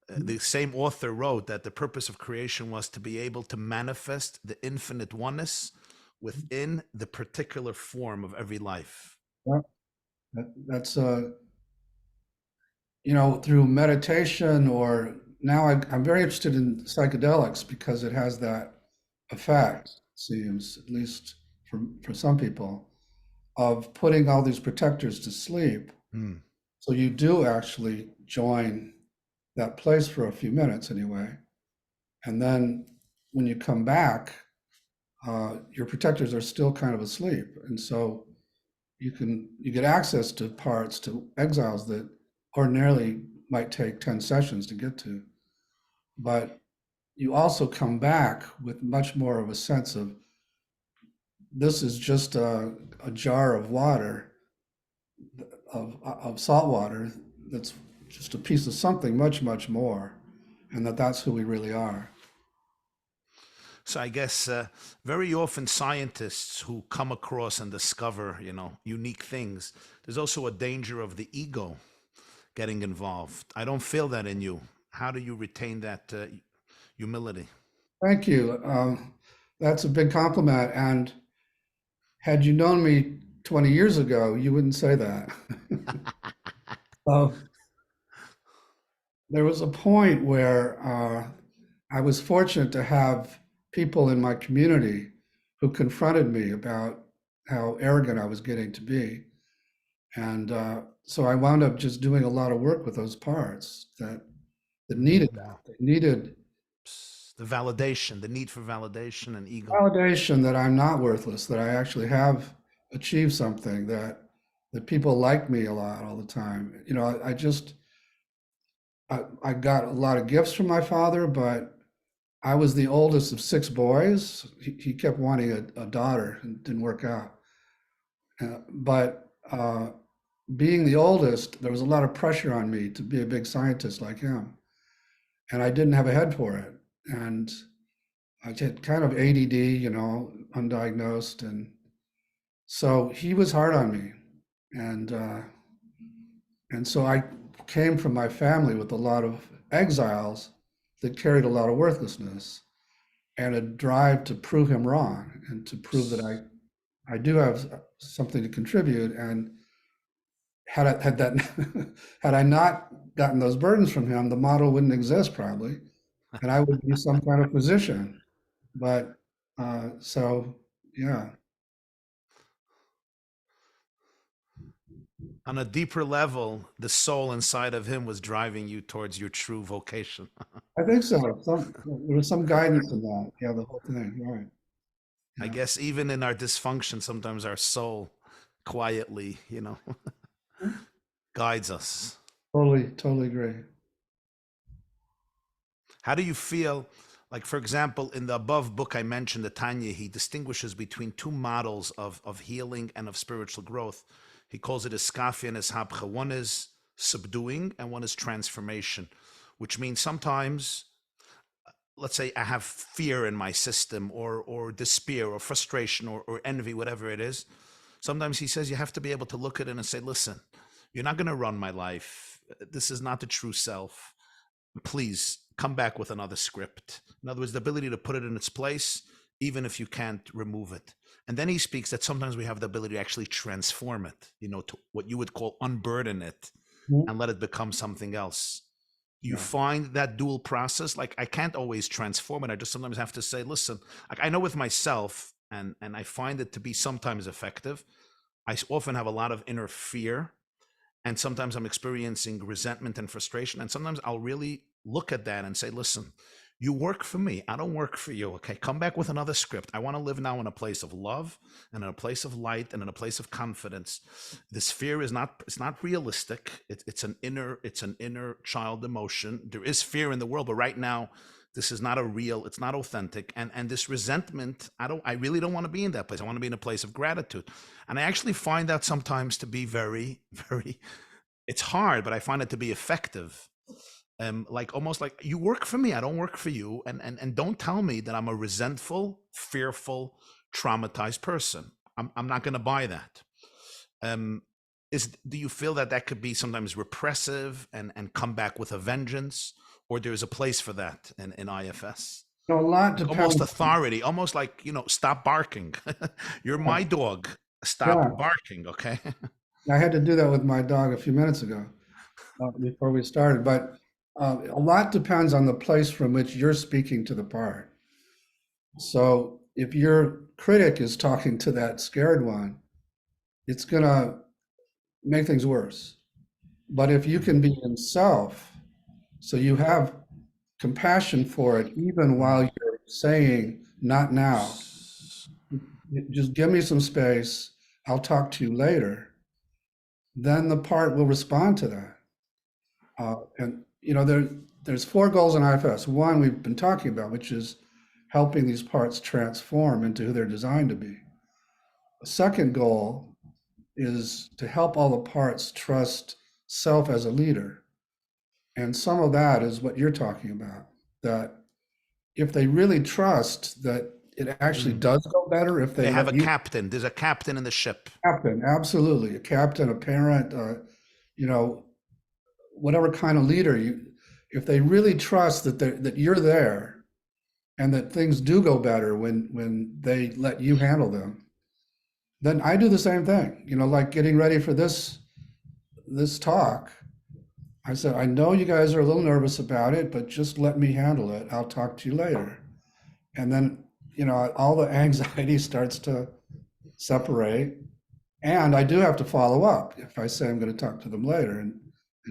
The same author wrote that the purpose of creation was to be able to manifest the infinite oneness within the particular form of every life. Yeah. That's through meditation, or now I'm very interested in psychedelics because it has that effect, it seems, at least for some people, of putting all these protectors to sleep. So you do actually join that place for a few minutes anyway. And then when you come back, your protectors are still kind of asleep. And so you get access to parts, to exiles that ordinarily might take 10 sessions to get to. But you also come back with much more of a sense of, this is just a jar of water, of salt water, that's just a piece of something much, much more, and that's who we really are. So I guess very often scientists who come across and discover, unique things, there's also a danger of the ego getting involved. I don't feel that in you. How do you retain that humility? Thank you. That's a big compliment. And had you known me 20 years ago, you wouldn't say that. There was a point where I was fortunate to have people in my community who confronted me about how arrogant I was getting to be. And so I wound up just doing a lot of work with those parts that needed that. They needed the validation, the need for validation and ego. Validation that I'm not worthless, that I actually have achieved something, that people like me a lot all the time. I got a lot of gifts from my father, but I was the oldest of 6 boys. He kept wanting a daughter, and it didn't work out. But being the oldest, there was a lot of pressure on me to be a big scientist like him. And I didn't have a head for it. And I had kind of ADD, undiagnosed. And so he was hard on me. And so I came from my family with a lot of exiles that carried a lot of worthlessness and a drive to prove him wrong and to prove that I do have something to contribute. And had I not gotten those burdens from him, the model wouldn't exist probably, and I would be some kind of physician. But so yeah. On a deeper level, the soul inside of him was driving you towards your true vocation. I think so. There was some guidance in that. Yeah, the whole thing, right. I guess even in our dysfunction, sometimes our soul quietly, guides us. Totally agree. How do you feel, like, for example, in the above book I mentioned, the Tanya, he distinguishes between two models of healing and of spiritual growth. He calls it iskafia and ishapcha. One is subduing and one is transformation, which means sometimes, let's say I have fear in my system or despair or frustration or envy, whatever it is. Sometimes he says you have to be able to look at it and say, listen, you're not going to run my life. This is not the true self. Please come back with another script. In other words, the ability to put it in its place, even if you can't remove it. And then he speaks that sometimes we have the ability to actually transform it, to what you would call unburden it and let it become something else. You find that dual process, like I can't always transform it. I just sometimes have to say, listen, like I know with myself, and I find it to be sometimes effective. I often have a lot of inner fear, and sometimes I'm experiencing resentment and frustration. And sometimes I'll really look at that and say, listen, you work for me. I don't work for you. Okay. Come back with another script. I want to live now in a place of love and in a place of light and in a place of confidence. This fear is it's not realistic. It's an inner child emotion. There is fear in the world, but right now, this is not it's not authentic. And this resentment, I really don't want to be in that place. I want to be in a place of gratitude. And I actually find that sometimes to be very, very, it's hard, but I find it to be effective. Like almost like you work for me, I don't work for you, and don't tell me that I'm a resentful, fearful, traumatized person. I'm not going to buy that. Do you feel that could be sometimes repressive and come back with a vengeance, or there's a place for that in IFS? A lot depends. Almost authority, almost like stop barking. You're my dog. Stop barking, okay? I had to do that with my dog a few minutes ago before we started, but. A lot depends on the place from which you're speaking to the part. So if your critic is talking to that scared one, it's going to make things worse. But if you can be in self, so you have compassion for it, even while you're saying, not now, just give me some space, I'll talk to you later, then the part will respond to that. And there's 4 goals in IFS. One we've been talking about, which is helping these parts transform into who they're designed to be. The second goal is to help all the parts trust self as a leader. And some of that is what you're talking about, that if they really trust that it actually does go better, if they have a captain, there's a captain in the ship. Captain, absolutely. A captain, a parent, whatever kind of leader, if they really trust that you're there and that things do go better when they let you handle them, then I do the same thing. Like getting ready for this talk, I said, I know you guys are a little nervous about it, but just let me handle it. I'll talk to you later. And then, all the anxiety starts to separate. And I do have to follow up if I say I'm going to talk to them later and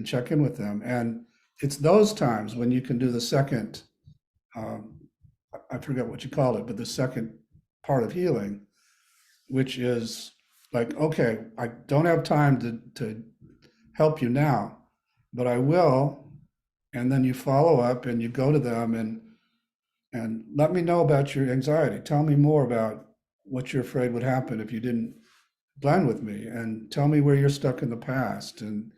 check in with them. And it's those times when you can do the second, I forget what you call it, but the second part of healing, which is like, okay, I don't have time to help you now, but I will. And then you follow up and you go to them and let me know about your anxiety. Tell me more about what you're afraid would happen if you didn't blend with me, and tell me where you're stuck in the past. And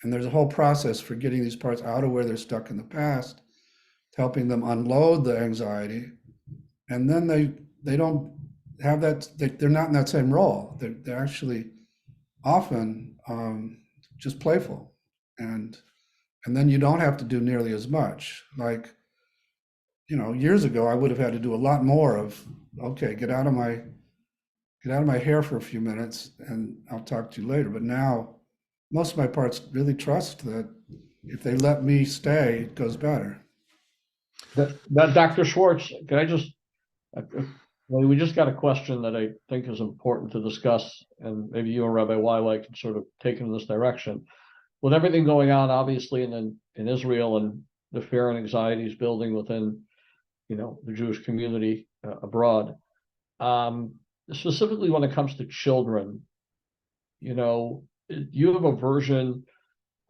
there's a whole process for getting these parts out of where they're stuck in the past, helping them unload the anxiety. And then they don't have that, they're not in that same role. They're actually often just playful. And then you don't have to do nearly as much. Like, years ago, I would have had to do a lot more of, okay, get out of my hair for a few minutes and I'll talk to you later. But now most of my parts really trust that if they let me stay, it goes better. That Dr. Schwartz, can I just, we just got a question that I think is important to discuss, and maybe you and Rabbi Wiley can sort of take in this direction. With everything going on, obviously, in Israel and the fear and anxiety is building within, the Jewish community abroad. Specifically when it comes to children, you have a version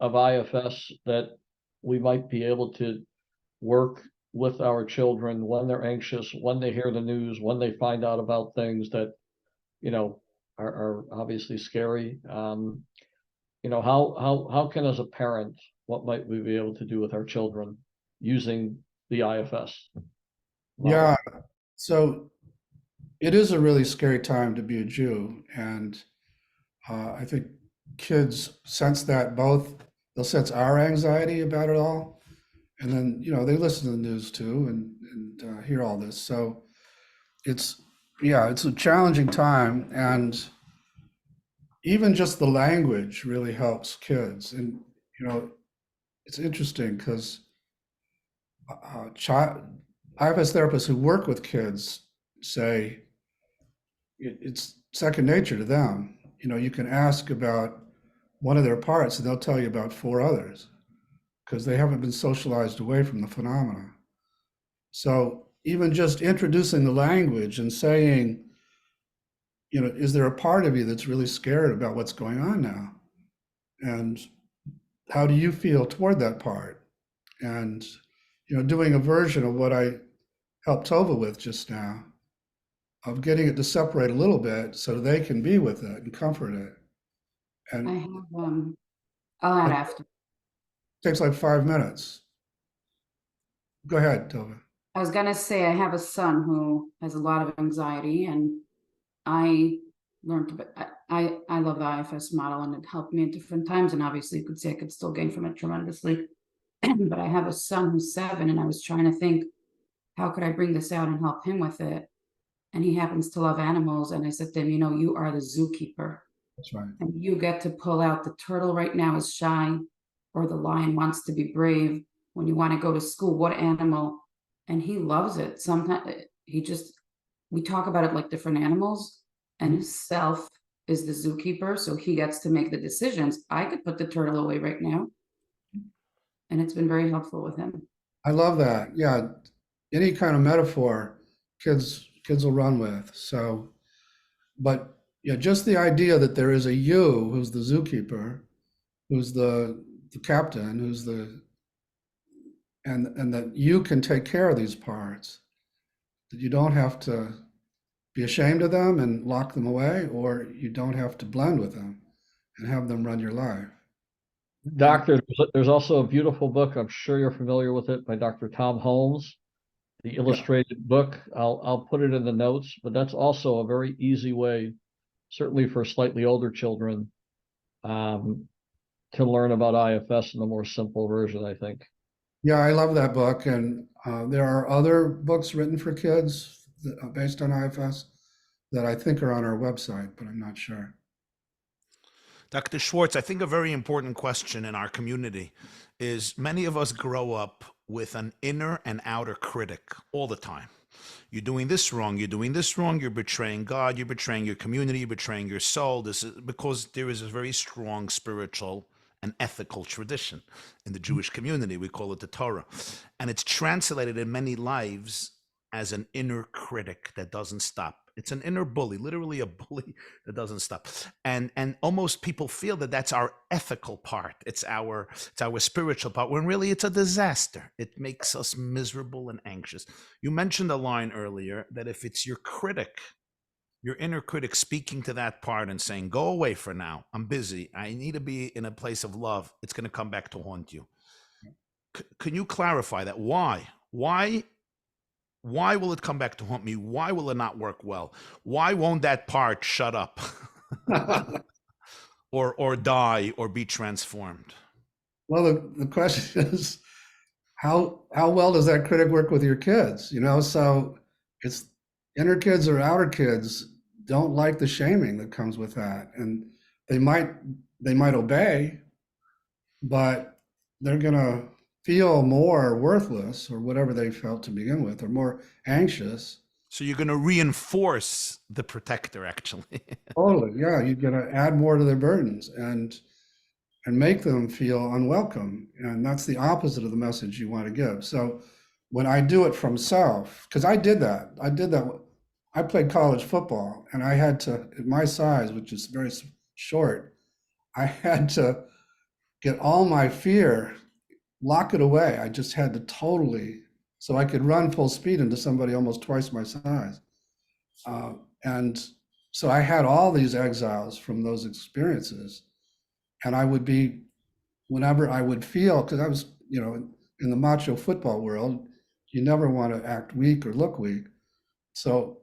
of IFS that we might be able to work with our children when they're anxious, when they hear the news, when they find out about things that, are obviously scary. How can, as a parent, what might we be able to do with our children using the IFS? Yeah. So it is a really scary time to be a Jew. And I think kids sense that both. They'll sense our anxiety about it all. And then, they listen to the news too and hear all this. So it's a challenging time. And even just the language really helps kids. And, it's interesting because IFS therapists who work with kids say it's second nature to them. You can ask about one of their parts and they'll tell you about 4 others because they haven't been socialized away from the phenomena. So even just introducing the language and saying, is there a part of you that's really scared about what's going on now? And how do you feel toward that part? And, doing a version of what I helped Tova with just now, of getting it to separate a little bit so they can be with it and comfort it. And I have, I'll add after. it takes like 5 minutes. Go ahead, Tova. I was gonna say, I have a son who has a lot of anxiety, and I learned, I love the IFS model, and it helped me at different times. And obviously you could say I could still gain from it tremendously. But I have a son who's 7, and I was trying to think, how could I bring this out and help him with it? And he happens to love animals. And I said to him, you are the zookeeper. That's right. And you get to pull out the turtle right now is shy, or the lion wants to be brave. When you want to go to school, what animal? And he loves it. Sometimes we talk about it like different animals, and himself is the zookeeper. So he gets to make the decisions. I could put the turtle away right now. And it's been very helpful with him. I love that. Yeah. Any kind of metaphor kids will run with. So, but just the idea that there is a you who's the zookeeper, who's the captain, who's and that you can take care of these parts, that you don't have to be ashamed of them and lock them away, or you don't have to blend with them and have them run your life. Doctor, there's also a beautiful book, I'm sure you're familiar with it, by Dr. Tom Holmes, the illustrated book. I'll put it in the notes, but that's also a very easy way, certainly for slightly older children, to learn about IFS in a more simple version, I think. Yeah, I love that book. And there are other books written for kids based on IFS that I think are on our website, but I'm not sure. Dr. Schwartz, I think a very important question in our community is many of us grow up with an inner and outer critic all the time. You're doing this wrong, you're doing this wrong, you're betraying God, you're betraying your community, you're betraying your soul. This is because there is a very strong spiritual and ethical tradition in the Jewish community. We call it the Torah. And it's translated in many lives as an inner critic that doesn't stop. It's an inner bully, literally a bully that doesn't stop. And almost people feel that that's our ethical part. It's our spiritual part, when really it's a disaster. It makes us miserable and anxious. You mentioned a line earlier that if it's your critic, your inner critic speaking to that part and saying, go away for now, I'm busy, I need to be in a place of love, it's going to come back to haunt you. Can you clarify that? Why will it come back to haunt me? Why will it not work well? Why won't that part shut up or die or be transformed? Well, the question is, how well does that critic work with your kids? So it's inner kids or outer kids don't like the shaming that comes with that. And they might obey, but they're going to feel more worthless or whatever they felt to begin with, or more anxious. So you're going to reinforce the protector, actually. Totally, yeah. You're going to add more to their burdens, and and make them feel unwelcome. And that's the opposite of the message you want to give. So when I do it from self, because I did that. I played college football, and I had to, at my size, which is very short, I had to get all my fear, lock it away. I just had to totally, so I could run full speed into somebody almost twice my size. And so I had all these exiles from those experiences. And I would be, whenever I would feel, because I was, in the macho football world, you never want to act weak or look weak. So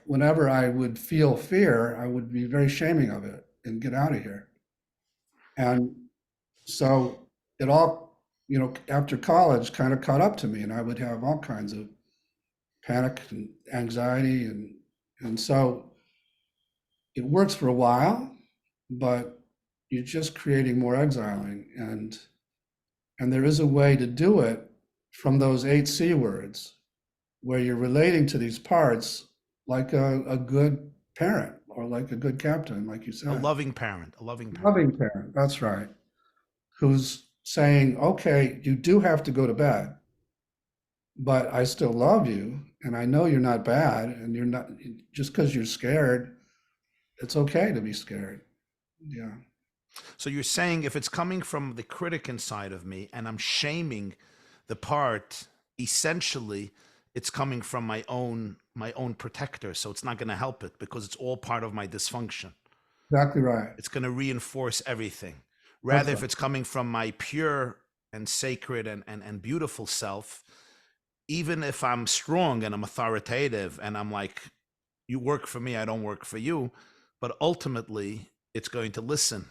whenever I would feel fear, I would be very shaming of it and get out of here. And so it all, after college kind of caught up to me, and I would have all kinds of panic and anxiety. And so it works for a while, but you're just creating more exiling. And there is a way to do it from those 8 C words, where you're relating to these parts like a good parent or like a good captain, like you said. A loving parent, a loving parent. Loving parent, that's right. Who's saying, okay, you do have to go to bed, but I still love you, and I know you're not bad, and you're not, just because you're scared, it's okay to be scared. Yeah. So you're saying if it's coming from the critic inside of me and I'm shaming the part, essentially it's coming from my own protector. So it's not going to help it because it's all part of my dysfunction. Exactly right. It's going to reinforce everything. Rather, if Okay. it's coming from my pure and sacred and beautiful self, even if I'm strong and I'm authoritative and I'm like, you work for me, I don't work for you, but ultimately it's going to listen.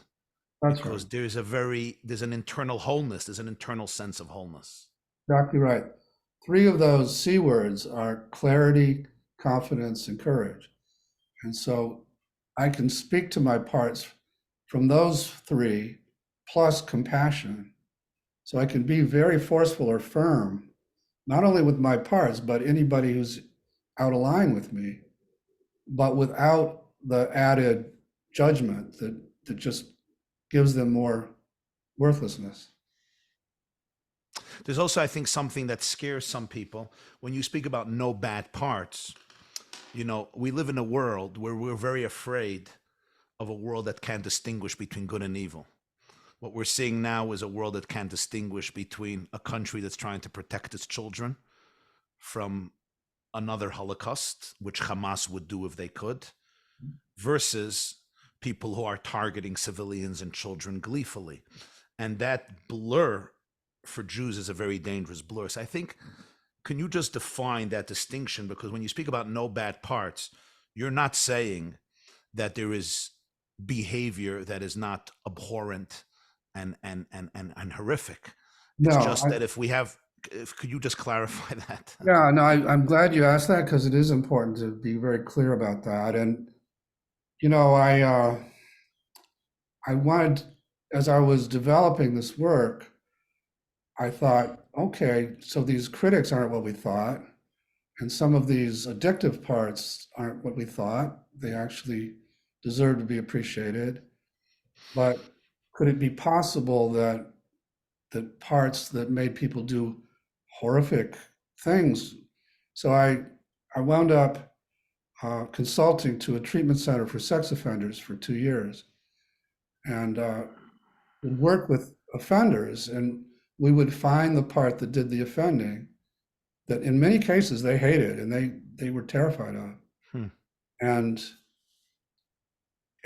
That's Because right. there's an internal wholeness, there's an internal sense of wholeness. Exactly right. 3 of those C words are clarity, confidence, and courage. And so I can speak to my parts from those 3 plus compassion. So I can be very forceful or firm, not only with my parts, but anybody who's out of line with me, but without the added judgment that just gives them more worthlessness. There's also, I think, something that scares some people. When you speak about no bad parts, we live in a world where we're very afraid of a world that can't distinguish between good and evil. What we're seeing now is a world that can't distinguish between a country that's trying to protect its children from another Holocaust, which Hamas would do if they could, versus people who are targeting civilians and children gleefully. And that blur for Jews is a very dangerous blur. So I think, can you just define that distinction? Because when you speak about no bad parts, you're not saying that there is behavior that is not abhorrent and horrific. It's No, just that could you just clarify that? yeah, no, I'm glad you asked that, because it is important to be very clear about that. And, I wanted, as I was developing this work, I thought, okay, so these critics aren't what we thought, and some of these addictive parts aren't what we thought. They actually deserve to be appreciated. But could it be possible that the parts that made people do horrific things? So I wound up consulting to a treatment center for sex offenders for 2 years, and would work with offenders, and we would find the part that did the offending that in many cases they hated and they were terrified of, and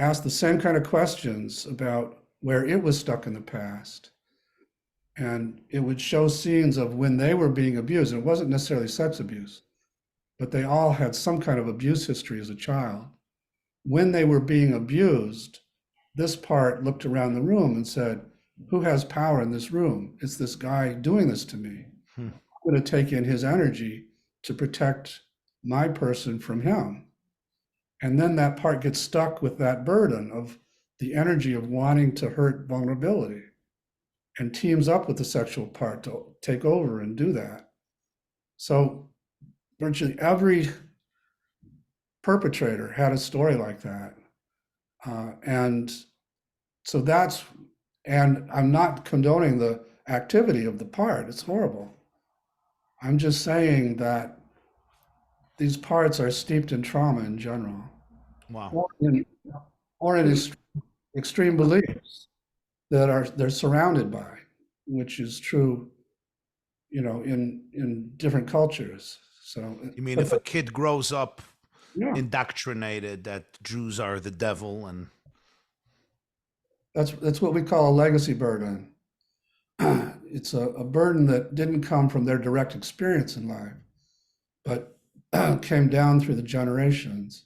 ask the same kind of questions about where it was stuck in the past. And it would show scenes of when they were being abused. And it wasn't necessarily sex abuse, but they all had some kind of abuse history as a child. When they were being abused, this part looked around the room and said, who has power in this room? It's this guy doing this to me. I'm going to take in his energy to protect my person from him. And then that part gets stuck with that burden of the energy of wanting to hurt vulnerability, and teams up with the sexual part to take over and do that. So virtually every perpetrator had a story like that. And so that's And I'm not condoning the activity of the part. It's horrible. I'm just saying that these parts are steeped in trauma in general. Wow. Or in extreme beliefs that they're surrounded by, which is true, in different cultures. So You mean if a kid grows up yeah, indoctrinated that Jews are the devil and that's what we call a legacy burden. It's a burden that didn't come from their direct experience in life, but came down through the generations,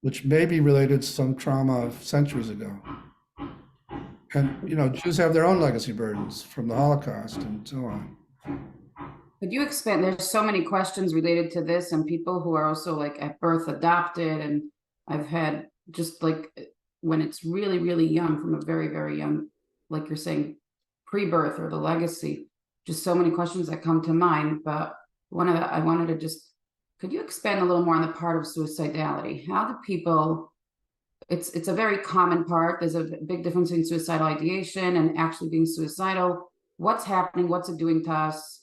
which may be related to some trauma of centuries ago. And, Jews have their own legacy burdens from the Holocaust and so on. Could you expand? There's so many questions related to this, and people who are also like at birth adopted. And I've had just like when it's really, really young, from a very, very young, like you're saying, pre-birth or the legacy, just so many questions that come to mind. But I wanted to just, could you expand a little more on the part of suicidality? How do people, it's a very common part. There's a big difference in suicidal ideation and actually being suicidal. What's happening? What's it doing to us?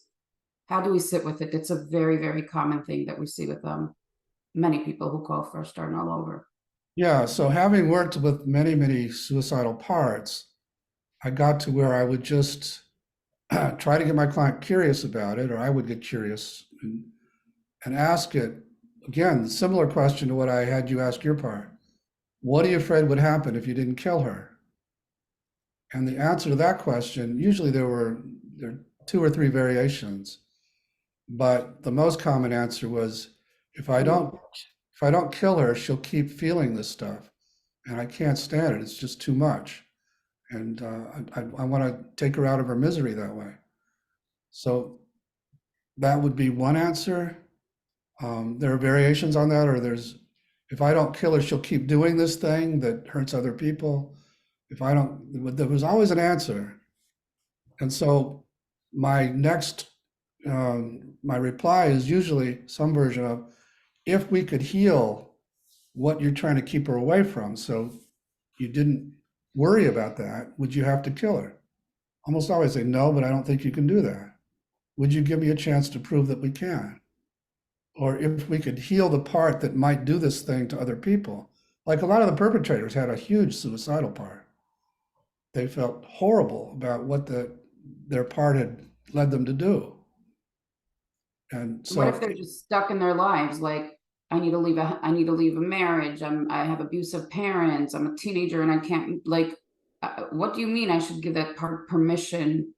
How do we sit with it? It's a very, very common thing that we see with many people who call Fresh Start and all over. Yeah, so having worked with many, many suicidal parts, I got to where I would just try to get my client curious about it, or I would get curious and ask it, again, similar question to what I had you ask your part. What are you afraid would happen if you didn't kill her? And the answer to that question, usually there are 2 or 3 variations, but the most common answer was, if I don't kill her, she'll keep feeling this stuff, and I can't stand it. It's just too much, and I want to take her out of her misery that way. So that would be one answer. There are variations on that, or if I don't kill her, she'll keep doing this thing that hurts other people. There was always an answer. And so my reply is usually some version of, if we could heal what you're trying to keep her away from, so you didn't worry about that, would you have to kill her? Almost always say, no, but I don't think you can do that. Would you give me a chance to prove that we can? Or if we could heal the part that might do this thing to other people, like a lot of the perpetrators had a huge suicidal part. They felt horrible about what their part had led them to do. And so, what if they're just stuck in their lives? Like, I need to leave a marriage. I have abusive parents. I'm a teenager and I can't, like, what do you mean I should give that part permission?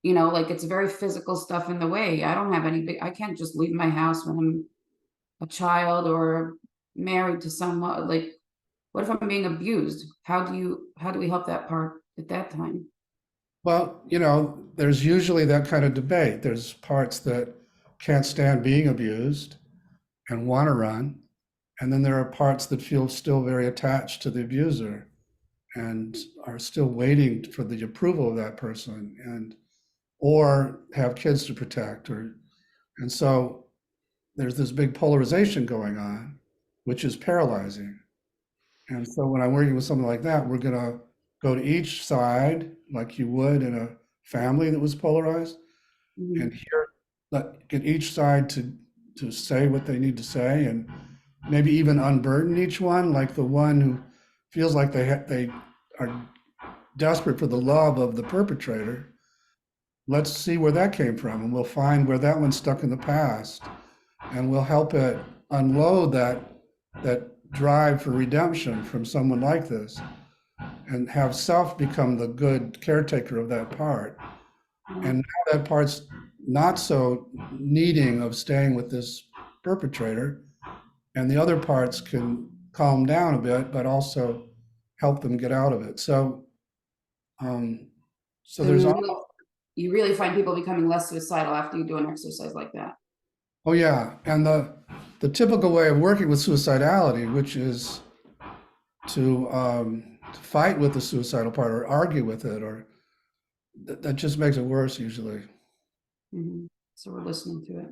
Like, it's very physical stuff in the way. I can't just leave my house when I'm a child or married to someone. Like, what if I'm being abused? How do we help that part at that time? well, there's usually that kind of debate. There's parts that can't stand being abused and want to run. And then there are parts that feel still very attached to the abuser and are still waiting for the approval of that person, or have kids to protect. And so there's this big polarization going on, which is paralyzing. And so when I'm working with something like that, we're going to go to each side like you would in a family that was polarized, and get each side to say what they need to say, and maybe even unburden each one, like the one who feels like they are desperate for the love of the perpetrator. Let's see where that came from, and we'll find where that one's stuck in the past, and we'll help it unload that drive for redemption from someone like this, and have self become the good caretaker of that part. And now that part's not so needing of staying with this perpetrator, and the other parts can calm down a bit, but also help them get out of it. So there's you really find people becoming less suicidal after you do an exercise like that. Oh yeah, and the typical way of working with suicidality, which is to fight with the suicidal part or argue with it, or that just makes it worse usually. So we're listening to it.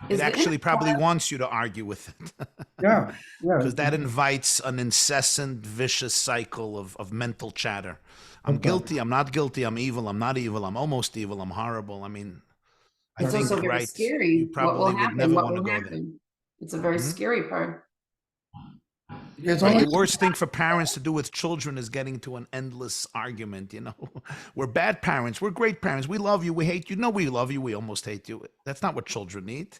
It actually probably wants you to argue with it. Yeah. Because that invites an incessant, vicious cycle of mental chatter. I'm guilty, I'm not guilty, I'm evil, I'm not evil, I'm almost evil, I'm horrible. I mean, I It's think, also very right, scary. you probably would never want to go there. It's a very scary part. The worst thing for parents to do with children is getting to an endless argument, you know. We're bad parents, we're great parents, we love you, we hate you. No, we love you, we almost hate you. That's not what children need.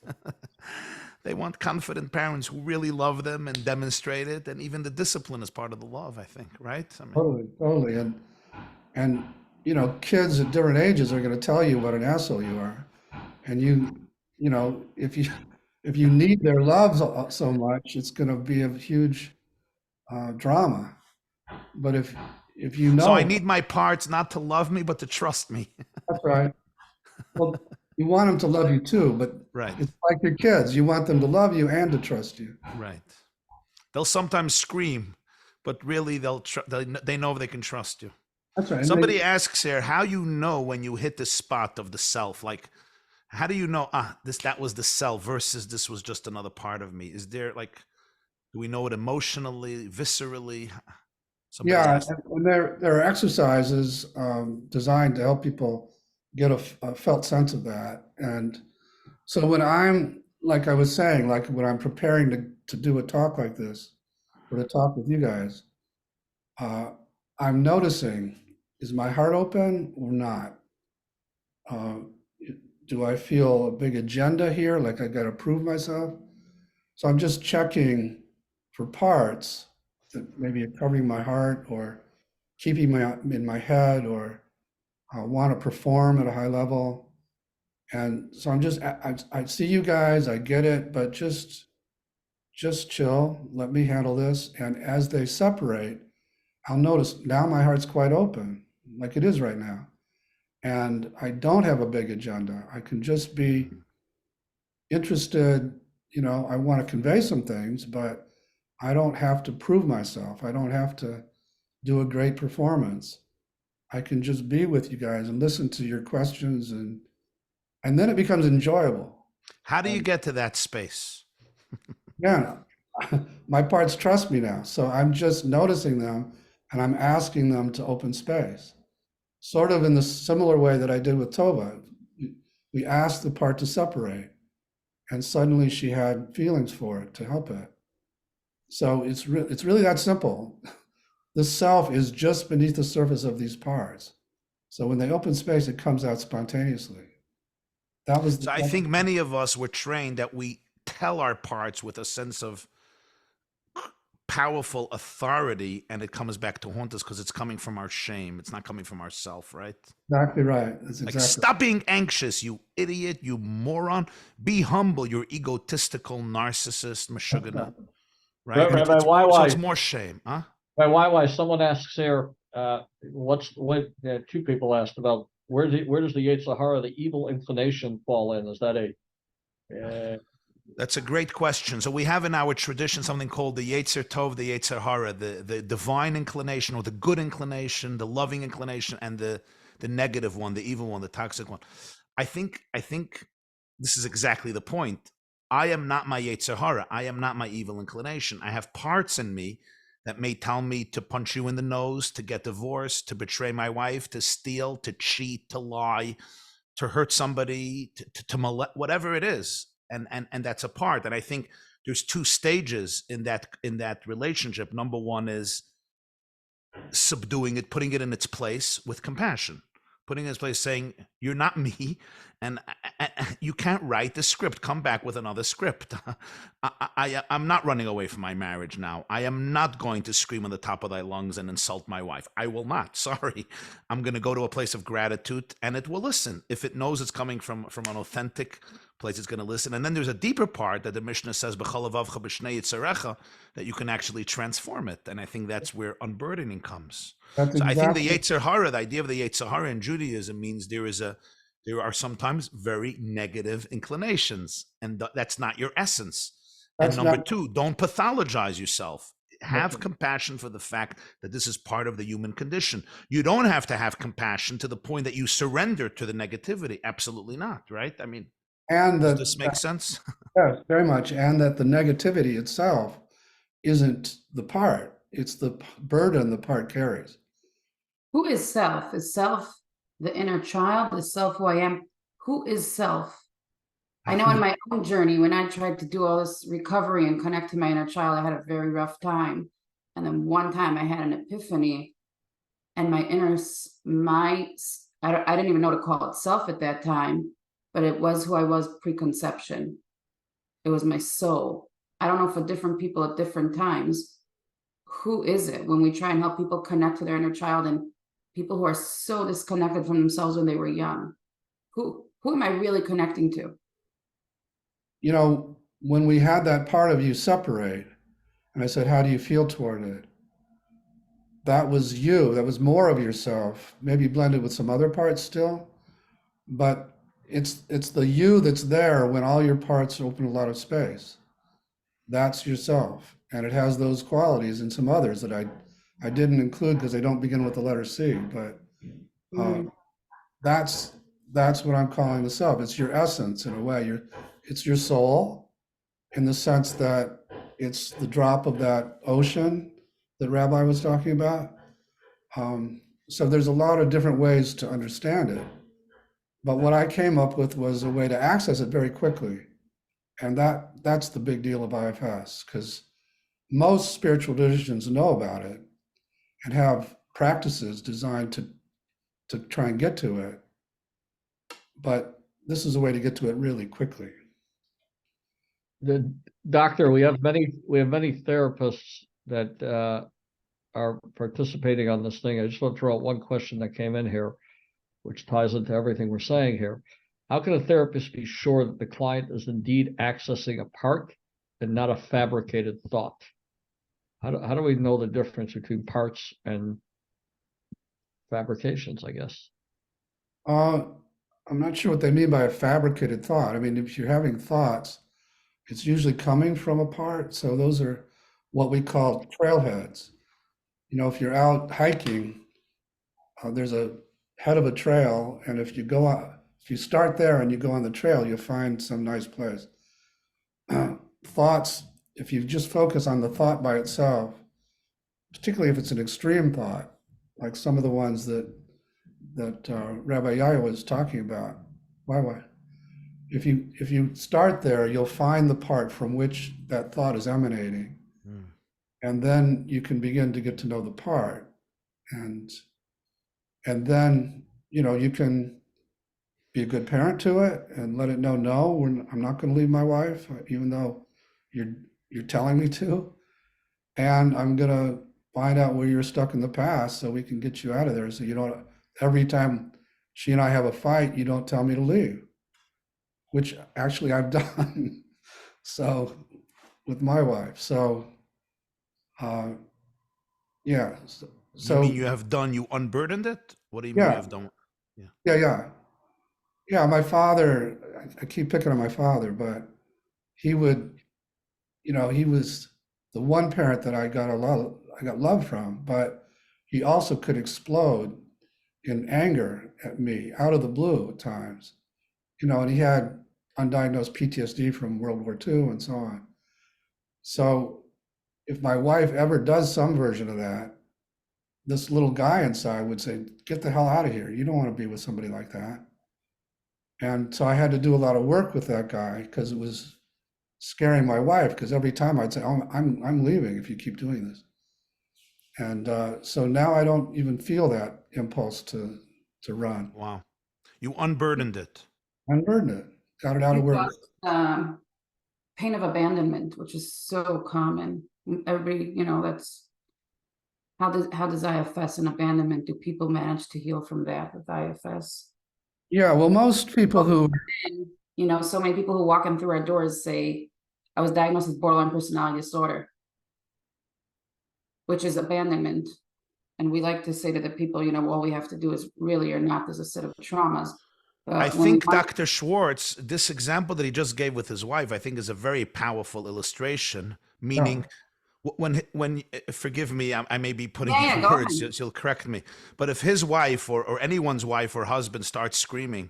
They want confident parents who really love them and demonstrate it, and even the discipline is part of the love, I think, right? I mean, Totally. And you know, kids at different ages are going to tell you what an asshole you are. And you know, if you need their love so much, it's going to be a huge drama. But if you know, so I need my parts not to love me, but to trust me. That's right. Well, you want them to love you too, but right. It's like your kids. You want them to love you and to trust you. Right. They'll sometimes scream, but really they know they can trust you. That's right. Somebody asks here, how you know when you hit the spot of the self? Like, how do you know, that was the self versus this was just another part of me? Is there, like, do we know it emotionally, viscerally? Yeah, and there are exercises designed to help people get a felt sense of that. And so when I'm, like I was saying, like when I'm preparing to do a talk like this, or to talk with you guys, I'm noticing, is my heart open or not? Do I feel a big agenda here, like I got to prove myself? So I'm just checking for parts that maybe are covering my heart or keeping me in my head, or want to perform at a high level. And so I see you guys, I get it, but just chill, let me handle this. And as they separate, I'll notice now my heart's quite open, like it is right now. And I don't have a big agenda. I can just be interested, you know, I want to convey some things, but I don't have to prove myself. I don't have to do a great performance. I can just be with you guys and listen to your questions, and then it becomes enjoyable. How do you get to that space? Yeah, my parts trust me now. So I'm just noticing them and I'm asking them to open space. Sort of in the similar way that I did with Tova. We asked the part to separate, and suddenly she had feelings for it to help it. So it's really that simple. The self is just beneath the surface of these parts. So when they open space, it comes out spontaneously. I think many of us were trained that we tell our parts with a sense of powerful authority, and it comes back to haunt us because it's coming from our shame. It's not coming from ourself, right? Exactly right. That's exactly. Like, stop being anxious, you idiot, you moron. Be humble, you're egotistical narcissist, mashugana. Right? Rabbi, so it's more shame, huh? Why? Someone asks here, two people asked about where does the Yetzer Hara, the evil inclination, fall in? Is that That's a great question. So we have in our tradition something called the Yetzer Tov, the Yetzer Hara, the divine inclination, or the good inclination, the loving inclination, and the negative one, the evil one, the toxic one. I think this is exactly the point. I am not my Yetzer Hara. I am not my evil inclination. I have parts in me that may tell me to punch you in the nose, to get divorced, to betray my wife, to steal, to cheat, to lie, to hurt somebody, to molest, whatever it is. And that's a part. And I think there's two stages in that relationship. Number one is subduing it, putting it in its place with compassion, putting it in its place, saying, you're not me, and you can't write the script. Come back with another script. I'm not running away from my marriage now. I am not going to scream on the top of thy lungs and insult my wife. I will not. Sorry. I'm going to go to a place of gratitude, and it will listen. If it knows it's coming from an authentic place, it's going to listen. And then there's a deeper part that the Mishnah says, that you can actually transform it. And I think that's where unburdening comes. I think the Yetzer Hara, the idea of the Yetzer Hara in Judaism means there are sometimes very negative inclinations, and that's not your essence. And number two, don't pathologize yourself. Have compassion for the fact that this is part of the human condition. You don't have to have compassion to the point that you surrender to the negativity. Absolutely not, right? I mean, And Does that, this make sense? yes, very much. And that the negativity itself isn't the part, it's the burden the part carries. Who is self? Is self the inner child? Is self who I am? Who is self? I know in my own journey, when I tried to do all this recovery and connect to my inner child, I had a very rough time. And then one time I had an epiphany, and my inner, I didn't even know to call it self at that time, but it was who I was preconception. It was my soul. I don't know, for different people at different times, who is it when we try and help people connect to their inner child, and people who are so disconnected from themselves when they were young? Who am I really connecting to? You know, when we had that part of you separate, and I said, how do you feel toward it? That was you. That was more of yourself, maybe blended with some other parts still, but it's the you that's there when all your parts open a lot of space. That's yourself, and it has those qualities and some others that I didn't include because they don't begin with the letter C. But that's what I'm calling the self. It's your essence in a way. It's your soul, in the sense that it's the drop of that ocean that Rabbi was talking about. So there's a lot of different ways to understand it. But what I came up with was a way to access it very quickly. And that's the big deal of IFS, because most spiritual traditions know about it and have practices designed to try and get to it. But this is a way to get to it really quickly. The doctor, we have many therapists that are participating on this thing. I just want to throw out one question that came in here, which ties into everything we're saying here. How can a therapist be sure that the client is indeed accessing a part and not a fabricated thought? How do we know the difference between parts and fabrications, I guess? I'm not sure what they mean by a fabricated thought. I mean, if you're having thoughts, it's usually coming from a part. So those are what we call trailheads. You know, if you're out hiking, there's a head of a trail, and if you start there and you go on the trail, you'll find some nice place. Thoughts, if you just focus on the thought by itself, particularly if it's an extreme thought, like some of the ones that Rabbi Eliyahu was talking about. Why? If you start there, you'll find the part from which that thought is emanating, and then you can begin to get to know the part, and then you can be a good parent to it and let it know, no, I'm not going to leave my wife, even though you're telling me to, and I'm going to find out where you're stuck in the past so we can get you out of there. So you don't, every time she and I have a fight, you don't tell me to leave, which actually I've done. So with my wife. So, yeah. So you mean you have done, you unburdened it? What do you mean you have done? Yeah. My father, I keep picking on my father, but he would, he was the one parent that I got love from, but he also could explode in anger at me out of the blue at times, and he had undiagnosed PTSD from World War II and so on. So if my wife ever does some version of that, this little guy inside would say, get the hell out of here. You don't want to be with somebody like that. And so I had to do a lot of work with that guy because it was scaring my wife, because every time I'd say, oh, I'm leaving if you keep doing this. And so now I don't even feel that impulse to run. Wow. You unburdened it. Unburdened it. Got it out of where. Pain of abandonment, which is so common. Everybody, that's how does IFS and abandonment, do people manage to heal from that with IFS? Yeah, well, most people who, so many people who walk in through our doors say, I was diagnosed with borderline personality disorder, which is abandonment. And we like to say to the people, all we have to do is really or not, there's a set of traumas. I think Dr. Schwartz, this example that he just gave with his wife, I think is a very powerful illustration, meaning when forgive me, I may be putting in words, you'll correct me, but if his wife or anyone's wife or husband starts screaming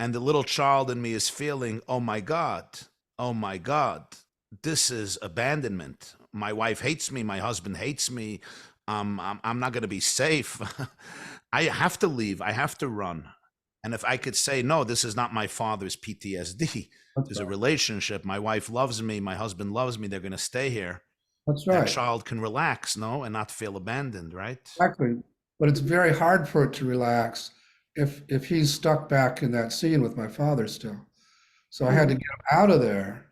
And the little child in me is feeling, oh my God, this is abandonment. My wife hates me. My husband hates me. I'm not going to be safe. I have to leave. I have to run. And if I could say, no, this is not my father's PTSD. There's a relationship. My wife loves me. My husband loves me. They're going to stay here. That's right. That child can relax, no, and not feel abandoned, right? Exactly. But it's very hard for it to relax if he's stuck back in that scene with my father still. So I had to get him out of there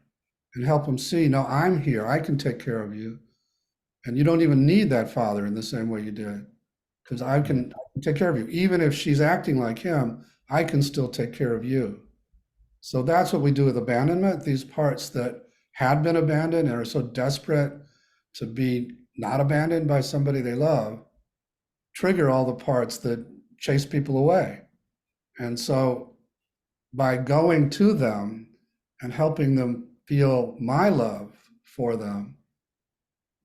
and help him see, no, I'm here. I can take care of you. And you don't even need that father in the same way you did. Because I can take care of you. Even if she's acting like him, I can still take care of you. So that's what we do with abandonment. These parts that had been abandoned and are so desperate to be not abandoned by somebody they love, trigger all the parts that chase people away. And so by going to them and helping them feel my love for them,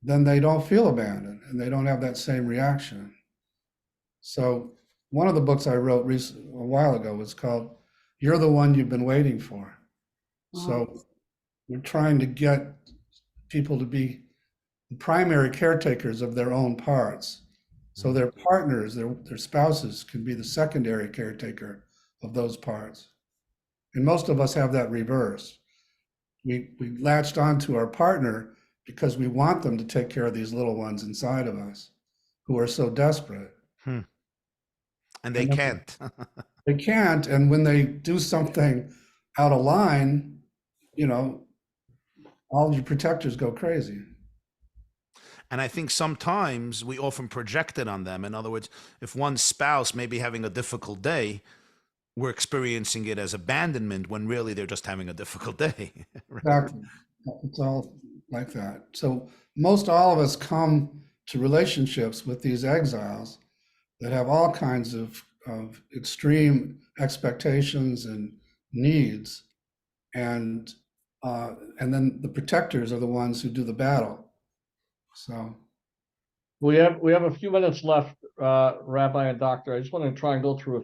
then they don't feel abandoned and they don't have that same reaction. So one of the books I wrote a while ago was called You're the One You've Been Waiting For. So we're trying to get people to be the primary caretakers of their own parts. So their partners, their spouses can be the secondary caretaker of those parts. And most of us have that reverse. We latched onto our partner because we want them to take care of these little ones inside of us who are so desperate. And they can't. They can't. And when they do something out of line, you know, all your protectors go crazy. And I think sometimes we often project it on them. In other words, if one spouse may be having a difficult day, we're experiencing it as abandonment when really they're just having a difficult day. Right? Exactly. It's all like that. So most all of us come to relationships with these exiles that have all kinds of extreme expectations and needs. And then the protectors are the ones who do the battle. So we have a few minutes left, Rabbi and Doctor. I just want to try and go through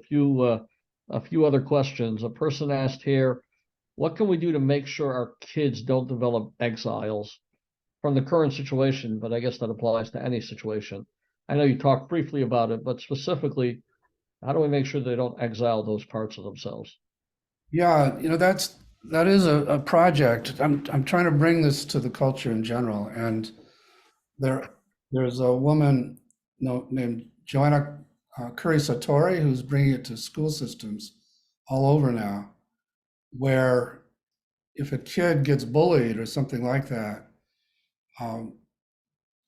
a few other questions. A person asked here, what can we do to make sure our kids don't develop exiles from the current situation? But I guess that applies to any situation. I know you talked briefly about it, but specifically, how do we make sure they don't exile those parts of themselves? yeah, you know, that is a project. I'm trying to bring this to the culture in general, and there's a woman named Joanna Curry Satori who's bringing it to school systems all over now, where if a kid gets bullied or something like that,